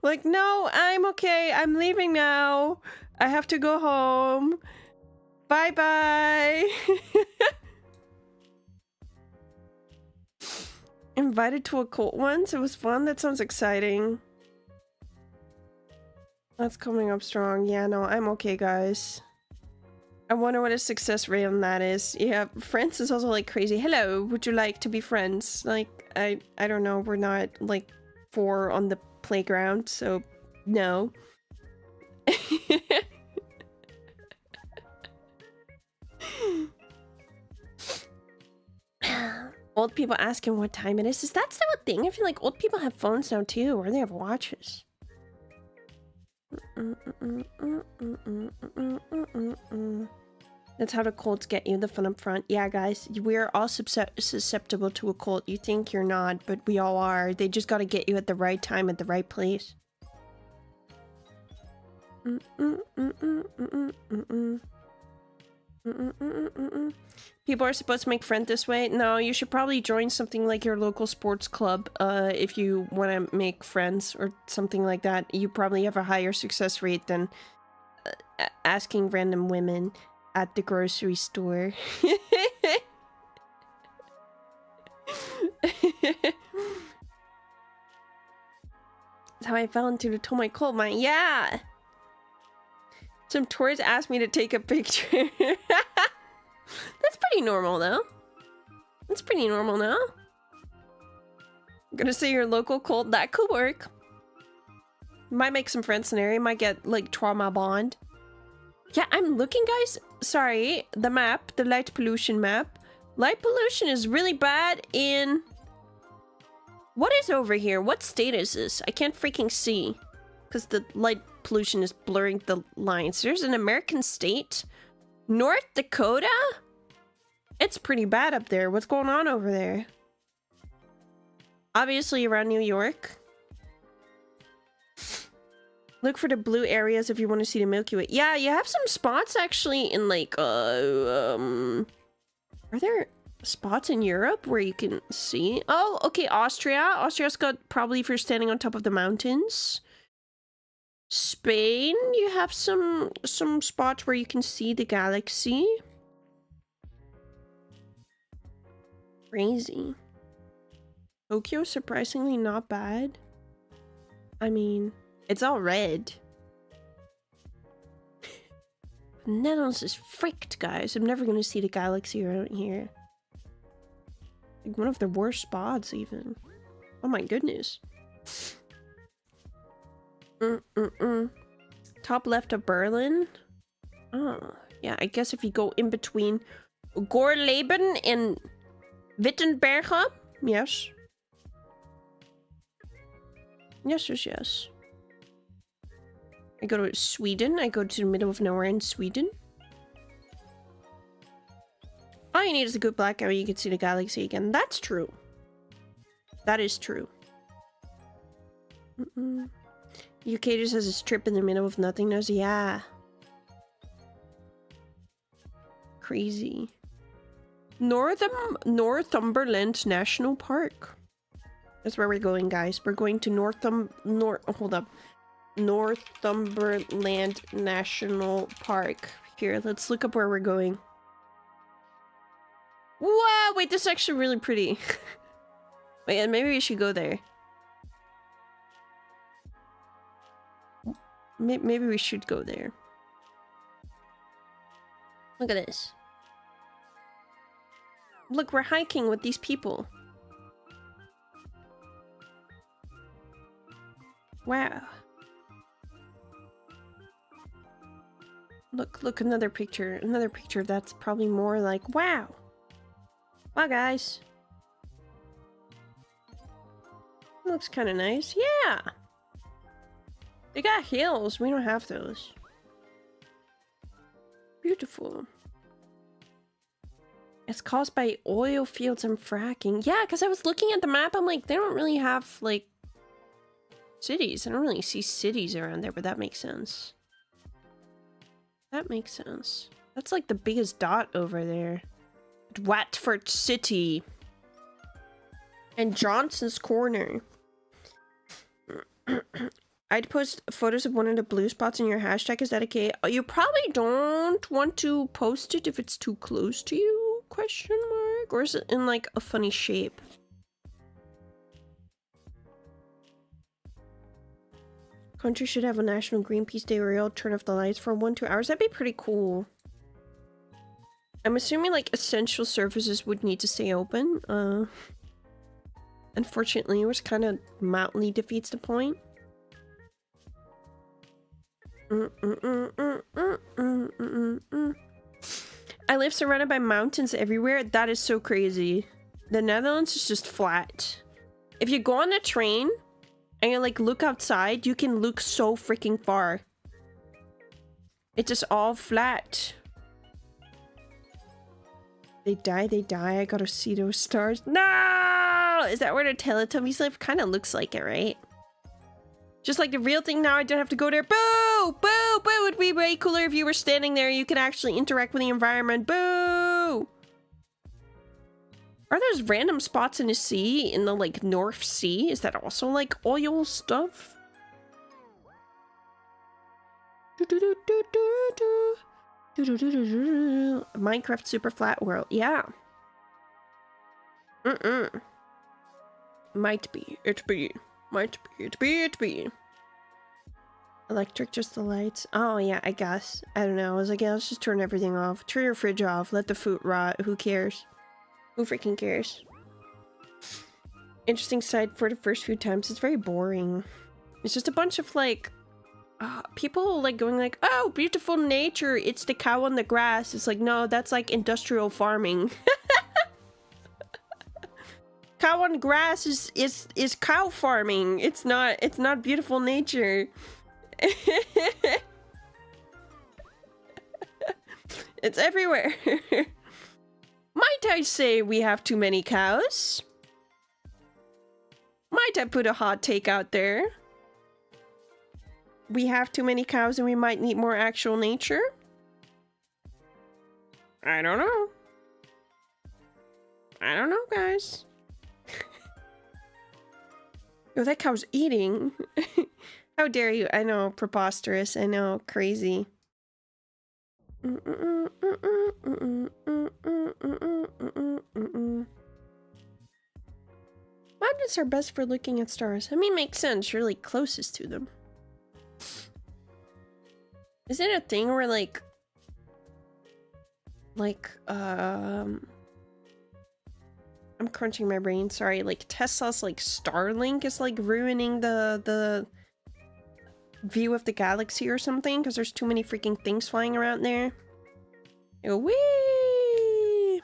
like, no, I'm okay. I'm leaving now. I have to go home. Bye bye. Invited to a cult once. It was fun. That sounds exciting. That's coming up strong. Yeah, no, I'm okay, guys. I wonder what a success rate on that is. Yeah, friends is also like crazy. "Hello, would you like to be friends?" Like, I don't know. We're not like 4 on the playground, so no. Old people asking what time it is. Is that still a thing? I feel like old people have phones now too, or they have watches. That's how the cults get you, the fun up front. Yeah, guys, we're all susceptible to a cult. You think you're not, but we all are. They just gotta get you at the right time, at the right place. People are supposed to make friends this way. No, you should probably join something like your local sports club if you want to make friends or something like that. You probably have a higher success rate than asking random women at the grocery store. That's how I fell into the Tomoe coal mine. Yeah! Some tourists asked me to take a picture. That's pretty normal, though. That's pretty normal now. I'm gonna say your local cult. That could work. Might make some friends in the area. Might get like trauma bond. Yeah, I'm looking, guys. Sorry, the map, the light pollution map. Light pollution is really bad in... What is over here? What state is this? I can't freaking see. Because the light pollution is blurring the lines. There's an American state. North Dakota? It's pretty bad up there. What's going on over there? Obviously around New York. Look for the blue areas if you want to see the Milky Way. Yeah, you have some spots actually in like, are there spots in Europe where you can see? Oh, okay, Austria. Austria's got probably if you're standing on top of the mountains. Spain, you have some spots where you can see the galaxy. Crazy. Tokyo, surprisingly not bad. I mean, it's all red. Netherlands is fricked, guys. I'm never gonna see the galaxy around here. Like one of the worst spots, even. Oh my goodness. Top left of Berlin. Oh, yeah. I guess if you go in between Gorleben and Wittenberg. Yes. Yes. I go to Sweden. I go to the middle of nowhere in Sweden. All you need is a good blackout. You can see the galaxy again. That's true. That is true. UK just has a strip in the middle of nothingness. Yeah. Crazy. Northumberland National Park. That's where we're going, guys. We're going to Northumberland National Park. Here, let's look up where we're going. Wow, wait, this is actually really pretty. Wait, maybe we should go there. Maybe we should go there. Look at this. Look, we're hiking with these people. Wow. Look, another picture. Another picture that's probably more like, wow. Wow, guys. Looks kind of nice. Yeah. They got hills. We don't have those. Beautiful. It's caused by oil fields and fracking. Yeah, because I was looking at the map. I'm like, they don't really have, like, cities. I don't really see cities around there, but that makes sense. That makes sense. That's, like, the biggest dot over there. Watford City. And Johnson's Corner. I'd post photos of one of the blue spots in your hashtag. Is that okay? You probably don't want to post it if it's too close to you? Question mark? Or is it in like a funny shape? Country should have a National Greenpeace Day where we all turn off the lights for 1-2 hours. That'd be pretty cool. I'm assuming like essential services would need to stay open. Unfortunately, which kind of mildly defeats the point. I live surrounded by mountains everywhere. That is so crazy. The Netherlands is just flat. If you go on a train and you like look outside, you can look so freaking far. It's just all flat. They die. I gotta see those stars. No! Is that where the Teletubbies live? Kind of looks like it, right? Just like the real thing now, I don't have to go there. Boo! Boo! Boo! It'd be way cooler if you were standing there. You could actually interact with the environment. Boo! Are those random spots in the sea? In the, like, North Sea? Is that also, like, oil stuff? Minecraft super flat world. Yeah. Might be. It be. Might be. It be. Electric, just the lights. Oh, yeah, I guess. I don't know. I was like, yeah, let's just turn everything off. Turn your fridge off. Let the food rot. Who cares? Who freaking cares? Interesting side for the first few times. It's very boring. It's just a bunch of like people like going like, oh, beautiful nature, it's the cow on the grass. It's like, no, that's like industrial farming. Cow on grass is cow farming. It's not beautiful nature. It's everywhere. Might I say we have too many cows? Might I put a hot take out there? We have too many cows and we might need more actual nature? I don't know. I don't know, guys. Yo, that cow's eating. How dare you? I know, preposterous. I know, crazy. Mountains are best for looking at stars. I mean, makes sense. You're like closest to them. Is it a thing where like I'm crunching my brain, sorry, like Tesla's like Starlink is like ruining the view of the galaxy or something because there's too many freaking things flying around there. Whee!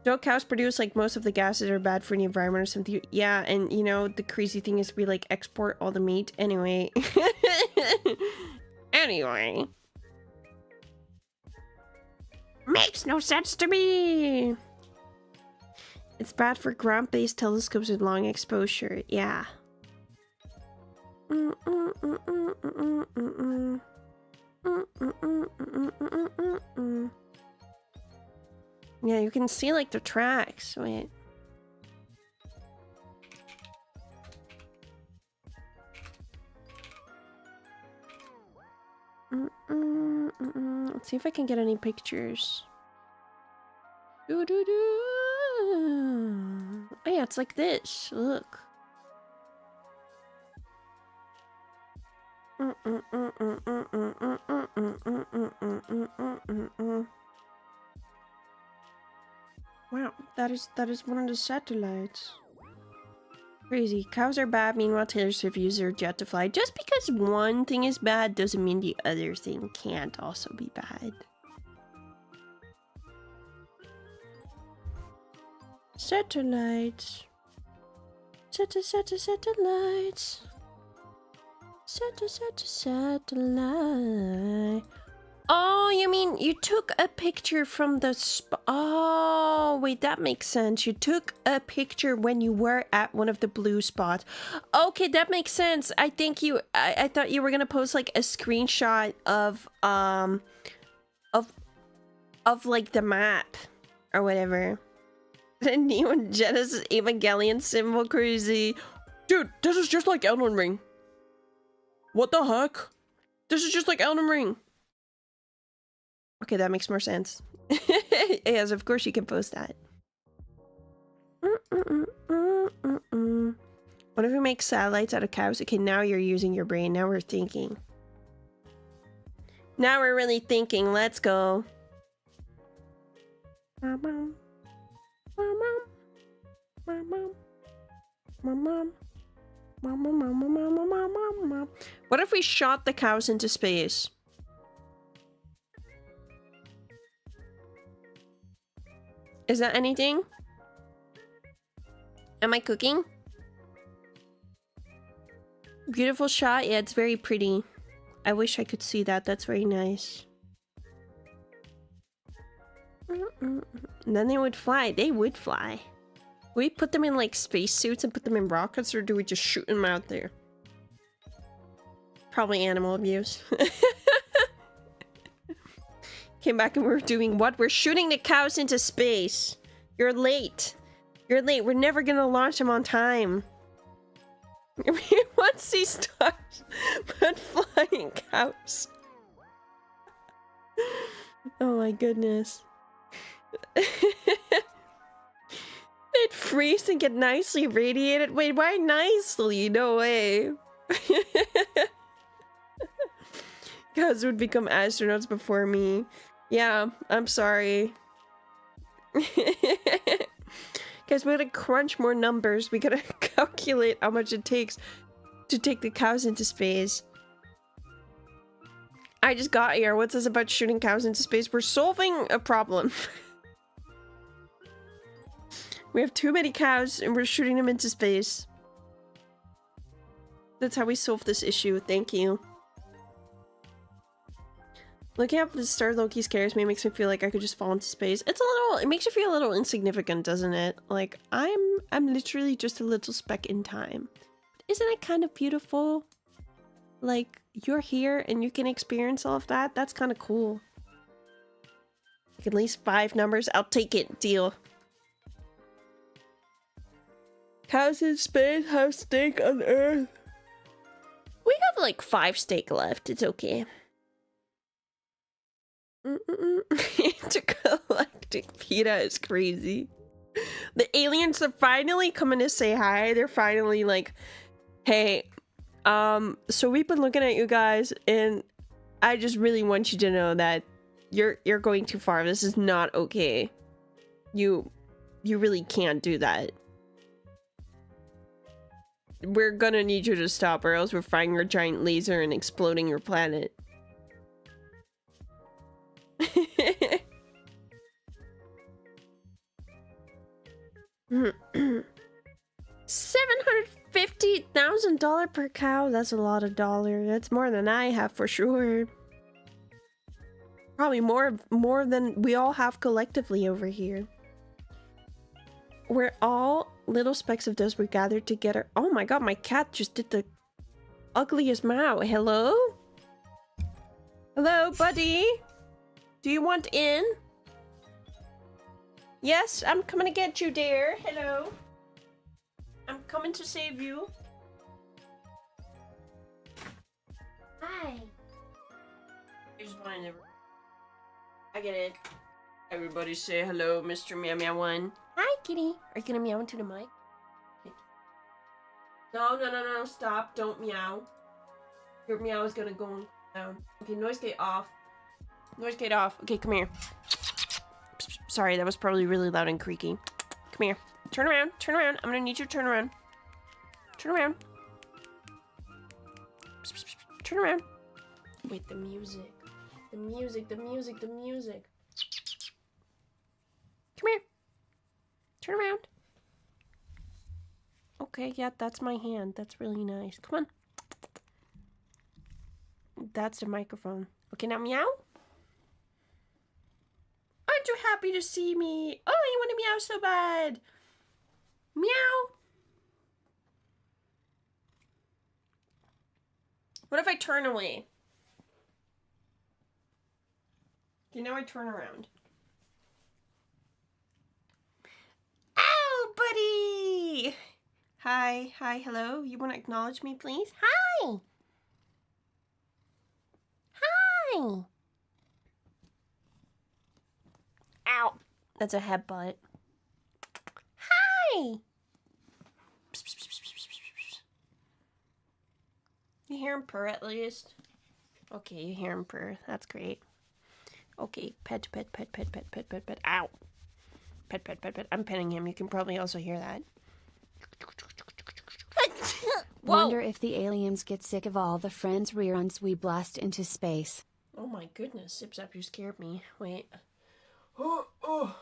Don't cows produce like most of the gases are bad for the environment or something? Yeah, and you know the crazy thing is we like export all the meat anyway. Anyway. Makes no sense to me! It's bad for ground-based telescopes with long exposure. Yeah. Yeah, you can see like the tracks. Wait. Let's see if I can get any pictures. Oh yeah, it's like this. Look. Wow, that is one of the satellites. Crazy. Cows are bad, meanwhile Taylor Swift uses her jet to fly. Just because one thing is bad doesn't mean the other thing can't also be bad. Satellites. Satellites. Satellite. Oh, you mean you took a picture from the oh, wait, that makes sense. You took a picture when you were at one of the blue spots. Okay, that makes sense. I think I thought you were gonna post like a screenshot of like the map or whatever. The Neon Genesis Evangelion symbol, crazy. Dude, this is just like Elden Ring. What the heck? This is just like Elden Ring. Okay, that makes more sense. Yes, of course you can post that. What if we make satellites out of cows? Okay, now you're using your brain. Now we're thinking. Now we're really thinking. Let's go. What if we shot the cows into space? Is that anything? Am I cooking? Beautiful shot. Yeah, it's very pretty. I wish I could see that. That's very nice. And then they would fly. They would fly. We put them in like spacesuits and put them in rockets, or do we just shoot them out there? Probably animal abuse. Came back and we're doing what? We're shooting the cows into space. You're late. You're late. We're never gonna launch them on time. We want to see stars, but flying cows. Oh my goodness. They'd freeze and get nicely radiated. Wait, why nicely? No way. Cows would become astronauts before me. Yeah, I'm sorry. Guys, we gotta crunch more numbers. We gotta calculate how much it takes. to take the cows into space. I just got here. What's this about shooting cows into space? We're solving a problem. We have too many cows and we're shooting them into space. That's how we solve this issue. Thank you. Looking up at the stars low-key scares me. It makes me feel like I could just fall into space. It's a little, it makes you feel a little insignificant, doesn't it? Like, I'm literally just a little speck in time. Isn't it kind of beautiful? Like, you're here and you can experience all of that. That's kind of cool. Like at least 5 numbers. I'll take it. Deal. Cows in space have steak on Earth. We have like 5 steak left. It's okay. Intergalactic PETA is crazy. The aliens are finally coming to say hi. They're finally like, hey, so we've been looking at you guys and I just really want you to know that you're going too far. This is not okay. You really can't do that. We're gonna need you to stop or else we're firing your giant laser and exploding your planet. $750,000 per cow. That's a lot of dollars. That's more than I have for sure. Probably more than we all have collectively over here. We're all little specks of dust were gathered together. Oh my god, my cat just did the ugliest meow. Hello? Hello, buddy? Do you want in? Yes, I'm coming to get you, dear. Hello. I'm coming to save you. Hi. I just wanted to... I get it. Everybody say hello, Mr. Meow Meow One. Hi, kitty. Are you gonna meow into the mic? No, stop. Don't meow. Your meow is gonna go down. Okay, noise gate off. Noise gate off. Okay, come here. Sorry, that was probably really loud and creaky. Come here. Turn around. Turn around. I'm gonna need you to turn around. Turn around. Turn around. Wait, the music. The music. Come here. Turn around. Okay, yeah, that's my hand. That's really nice. Come on. That's the microphone. Okay, now meow. Aren't you happy to see me? Oh, you want to meow so bad. Meow. What if I turn away? Okay, now I turn around. Ow, buddy! Hi, hello. You want to acknowledge me, please? Hi! Hi! Ow! That's a headbutt. Hi! You hear him purr at least? Okay, you hear him purr. That's great. Okay, pet. Ow! Pet. I'm petting him. You can probably also hear that. Wonder if the aliens get sick of all the Friends reruns we blast into space. Oh my goodness, Zip Zap, you scared me. Wait. Oh.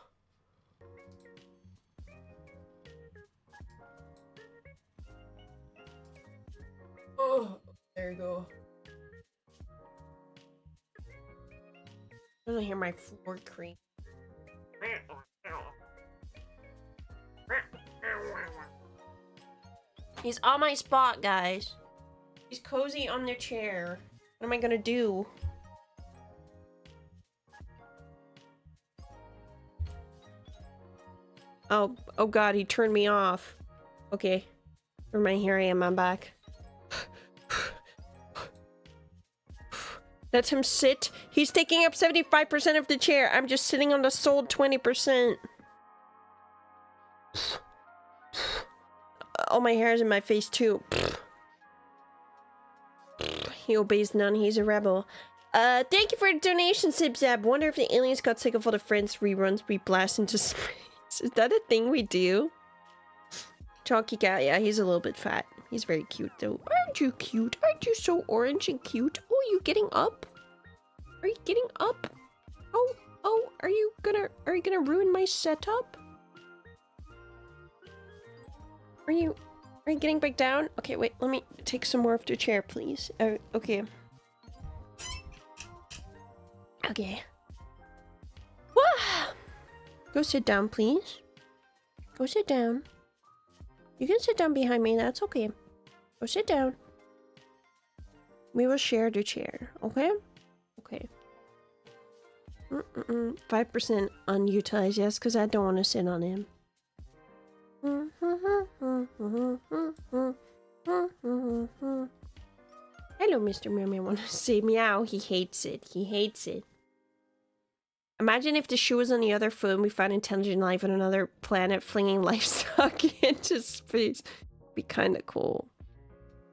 Oh, there you go. I don't hear my floor creak. He's on my spot, guys. He's cozy on the chair. What am I gonna do? Oh god, he turned me off. Okay. Never mind, here I am, I'm back. Let him sit. He's taking up 75% of the chair. I'm just sitting on the sold 20%. All my hair is in my face too. He obeys none, he's a rebel. Thank you for the donation, Zibzab. Wonder if the aliens got sick of all the Friends reruns we blast into space. Is that a thing we do? Chalky Cat, yeah, he's a little bit fat. He's very cute though. Aren't you cute? Aren't you so orange and cute? Oh, you getting up? Are you getting up? Oh, are you gonna ruin my setup? Are you getting back down? Okay, wait, let me take some more of the chair, please. Okay. Okay. Wah! Go sit down, please. Go sit down. You can sit down behind me, that's okay. Go sit down. We will share the chair, okay? Okay. 5% unutilized, yes, because I don't want to sit on him. Hello, Mr. Meow Meow. Want to say meow? He hates it. He hates it. Imagine if the shoe was on the other foot and we found intelligent life on another planet flinging livestock into space. It'd be kind of cool.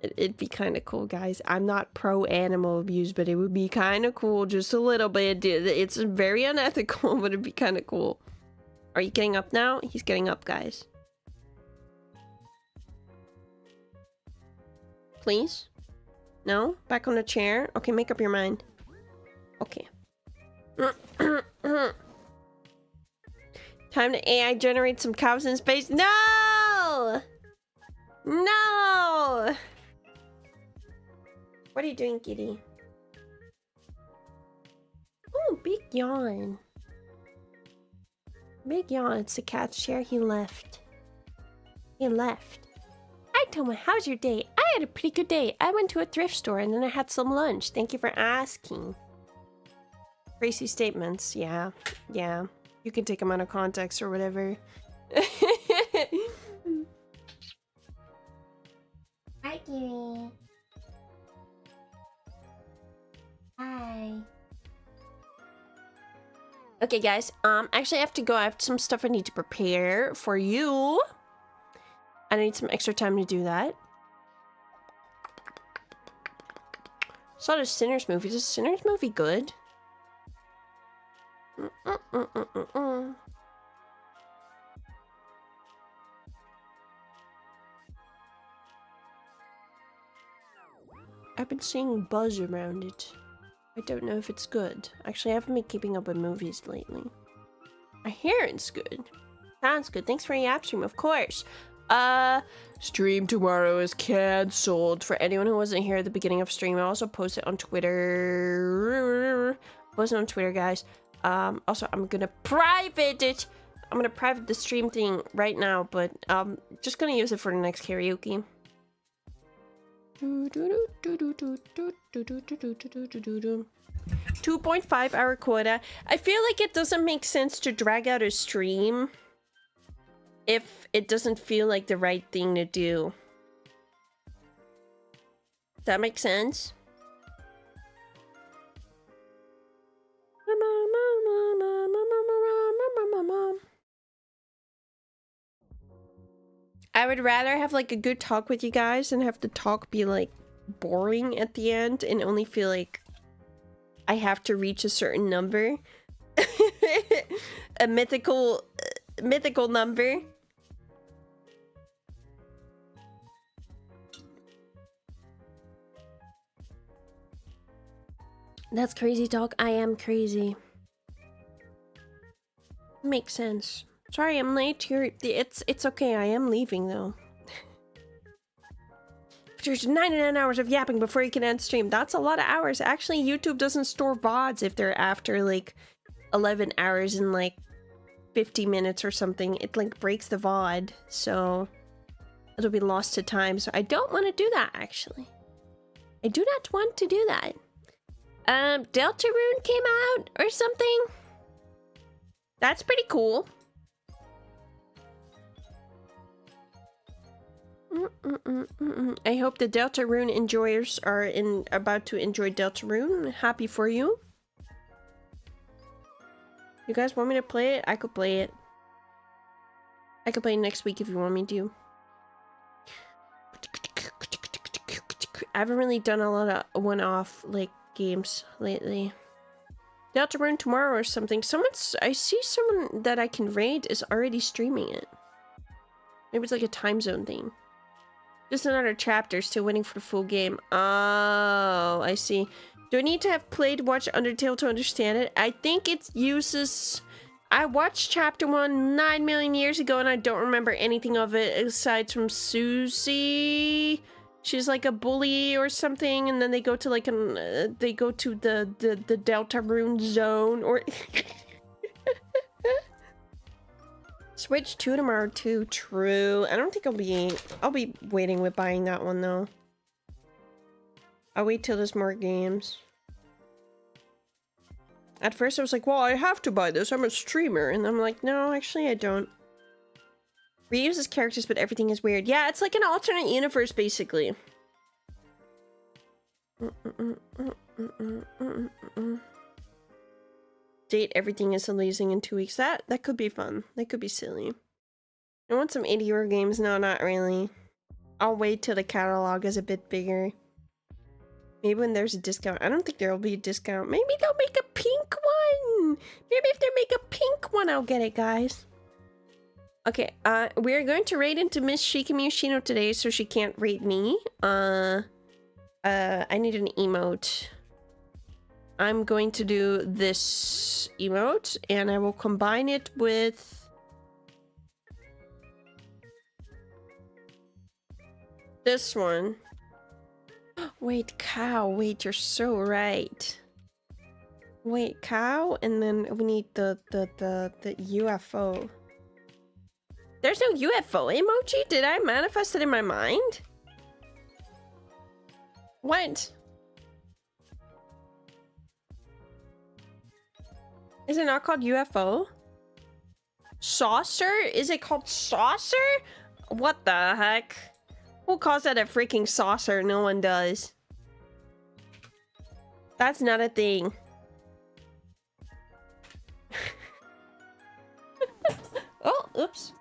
It'd be kind of cool, guys. I'm not pro animal abuse, but it would be kind of cool, just a little bit. It's very unethical, but it'd be kind of cool. Are you getting up now? He's getting up, guys. Please? No? Back on the chair? Okay, make up your mind. Okay. Time to AI generate some cows in space. No! No! What are you doing, kitty? Oh, big yawn. Big yawn. It's the cat's chair. He left. He left. Hi, Tomoe. How's your day? I had a pretty good day. I went to a thrift store and then I had some lunch. Thank you for asking. Crazy statements. Yeah. Yeah. You can take them out of context or whatever. Hi, kitty. Hi. Okay, guys. Actually, I have to go. I have some stuff I need to prepare for you. I need some extra time to do that. Saw the Sinners movie. Is the Sinners movie good? I've been seeing buzz around it. I don't know if it's good. Actually, I haven't been keeping up with movies lately. I hear it's good. Sounds good. Thanks for your app stream, of course. Stream tomorrow is cancelled. For anyone who wasn't here at the beginning of stream, I also posted on Twitter. Posted on Twitter, guys. Also, I'm gonna private it. I'm gonna private the stream thing right now, but just gonna use it for the next karaoke. 2.5 hour quota. I feel like it doesn't make sense to drag out a stream if it doesn't feel like the right thing to do. Does that make sense? I would rather have like a good talk with you guys and have the talk be like boring at the end and only feel like I have to reach a certain number. A mythical number. That's crazy talk. I am crazy. Makes sense. Sorry, I'm late. It's okay. I am leaving though. There's 99 hours of yapping before you can end stream. That's a lot of hours. Actually, YouTube doesn't store VODs if they're after like 11 hours and like 50 minutes or something. It like breaks the VOD, so it'll be lost to time. So I don't want to do that, actually. I do not want to do that. Deltarune came out or something. That's pretty cool. I hope the Deltarune enjoyers are about to enjoy Deltarune. Happy for you. You guys want me to play it? I could play it. I could play it next week if you want me to. I haven't really done a lot of one-off like games lately. Deltarune tomorrow or something. I see someone that I can raid is already streaming it. Maybe it's like a time zone thing. Just another chapter, still waiting for the full game. Oh, I see. Do I need to have played Watch Undertale to understand it? I think it uses... I watched chapter 1 9 million years ago and I don't remember anything of it aside from Susie. She's like a bully or something, and then they go to like an... they go to the Delta Rune zone, or... Switch 2 tomorrow too. True. I don't think I'll be waiting with buying that one though. I'll wait till there's more games. At first I was like, well, I have to buy this, I'm a streamer, and I'm like, no, actually I don't. Reuses characters, but everything is weird. Yeah, it's like an alternate universe basically. Date everything is releasing in 2 weeks. That could be fun. That could be silly. I want some 80-euro games. No, not really. I'll wait till the catalog is a bit bigger. Maybe when there's a discount. I don't think there'll be a discount. Maybe they'll make a pink one. Maybe if they make a pink one, I'll get it, guys. Okay, we're going to raid into Miss Shikimi Yoshino today, so she can't raid me. I need an emote. I'm going to do this emote, and I will combine it with this one. Wait, cow. Wait, you're so right. Wait, cow, and then we need the UFO. There's no UFO emoji? Did I manifest it in my mind? What? Is it not called UFO? Saucer? Is it called saucer? What the heck? Who calls that a freaking saucer? No one does. That's not a thing. Oh, oops.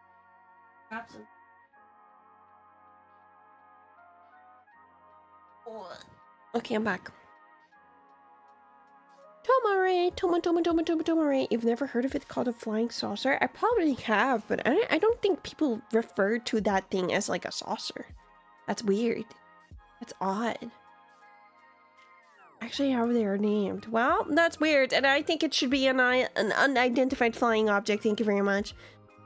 Okay, I'm back. Tomoe. You've never heard of it called a flying saucer? I probably have, but I don't think people refer to that thing as like a saucer. That's weird. That's odd. Actually, how they are named. Well, that's weird, and I think it should be an unidentified flying object. Thank you very much.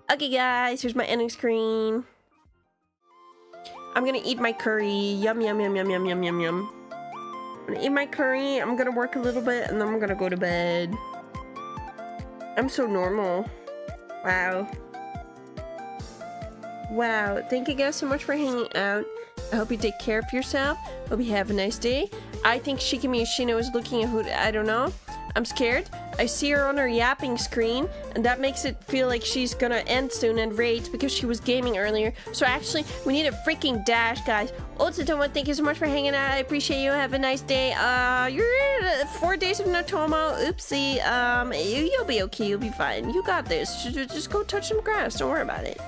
Okay, guys, here's my ending screen. I'm gonna eat my curry. Yum, yum, yum, yum, yum, yum, yum, yum. I'm gonna eat my curry, I'm gonna work a little bit, and then I'm gonna go to bed. I'm so normal. Wow. Wow, thank you guys so much for hanging out. I hope you take care of yourself. Hope you have a nice day. I think Shikimi Yoshino is looking at who, I don't know. I'm scared. I see her on her yapping screen, and that makes it feel like she's gonna end soon and rage because she was gaming earlier. So actually, we need a freaking dash, guys. Also, Tomoe, thank you so much for hanging out. I appreciate you. Have a nice day. You're 4 days of no Tomo. Oopsie. You'll be okay. You'll be fine. You got this. Just go touch some grass. Don't worry about it.